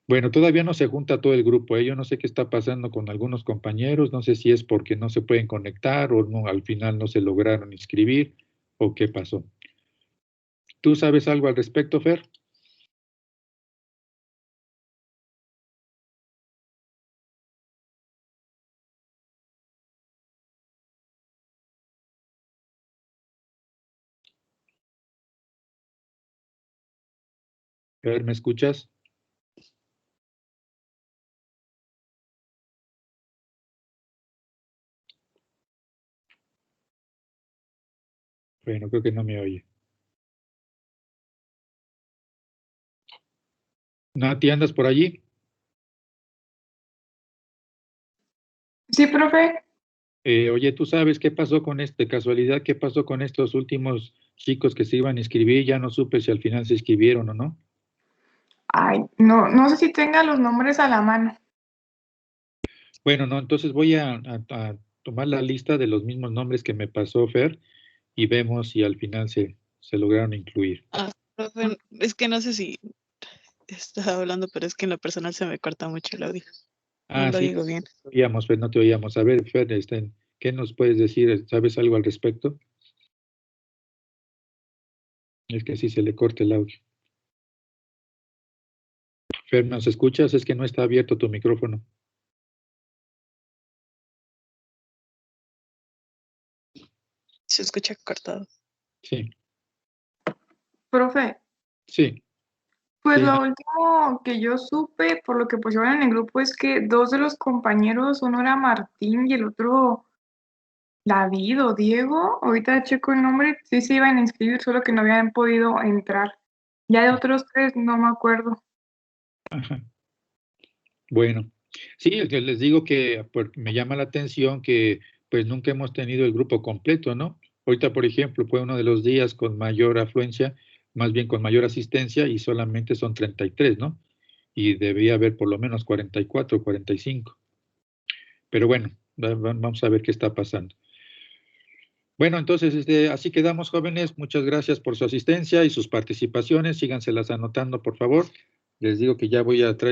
Bueno, todavía no se junta todo el grupo, ¿eh? Yo no sé qué está pasando con algunos compañeros, no sé si es porque no se pueden conectar o no, al final no se lograron inscribir o qué pasó. ¿Tú sabes algo al respecto, Fer? A ver, ¿me escuchas? Bueno, creo que no me oye. Nati, ¿andas por allí? Sí, profe. Oye, ¿tú sabes qué pasó con casualidad, qué pasó con estos últimos chicos que se iban a inscribir? Ya no supe si al final se inscribieron o no. Ay, no sé si tenga los nombres a la mano. Bueno, no, entonces voy a tomar la lista de los mismos nombres que me pasó Fer y vemos si al final se lograron incluir. Profe, es que no sé si estaba hablando, pero es que en lo personal se me corta mucho el audio. No lo Sí, digo bien. no te oíamos, Fer, no te oíamos. A ver, Fer, ¿qué nos puedes decir? ¿Sabes algo al respecto? Es que sí se le corta el audio. Fer, ¿nos escuchas? Es que no está abierto tu micrófono. Se escucha cortado. Sí. Profe, Sí. pues Sí. lo último que yo supe, por lo que pusieron en el grupo, es que dos de los compañeros, uno era Martín y el otro David o Diego, ahorita checo el nombre, sí se iban a inscribir, solo que no habían podido entrar. Ya de otros tres no me acuerdo. Ajá. Bueno, sí, les digo que me llama la atención que pues nunca hemos tenido el grupo completo, ¿no? Ahorita, por ejemplo, fue uno de los días con mayor afluencia, más bien con mayor asistencia y solamente son 33, ¿no? Y debía haber por lo menos 44, 45. Pero bueno, vamos a ver qué está pasando. Bueno, entonces, así quedamos, jóvenes. Muchas gracias por su asistencia y sus participaciones. Síganselas anotando, por favor. Les digo que ya voy a traer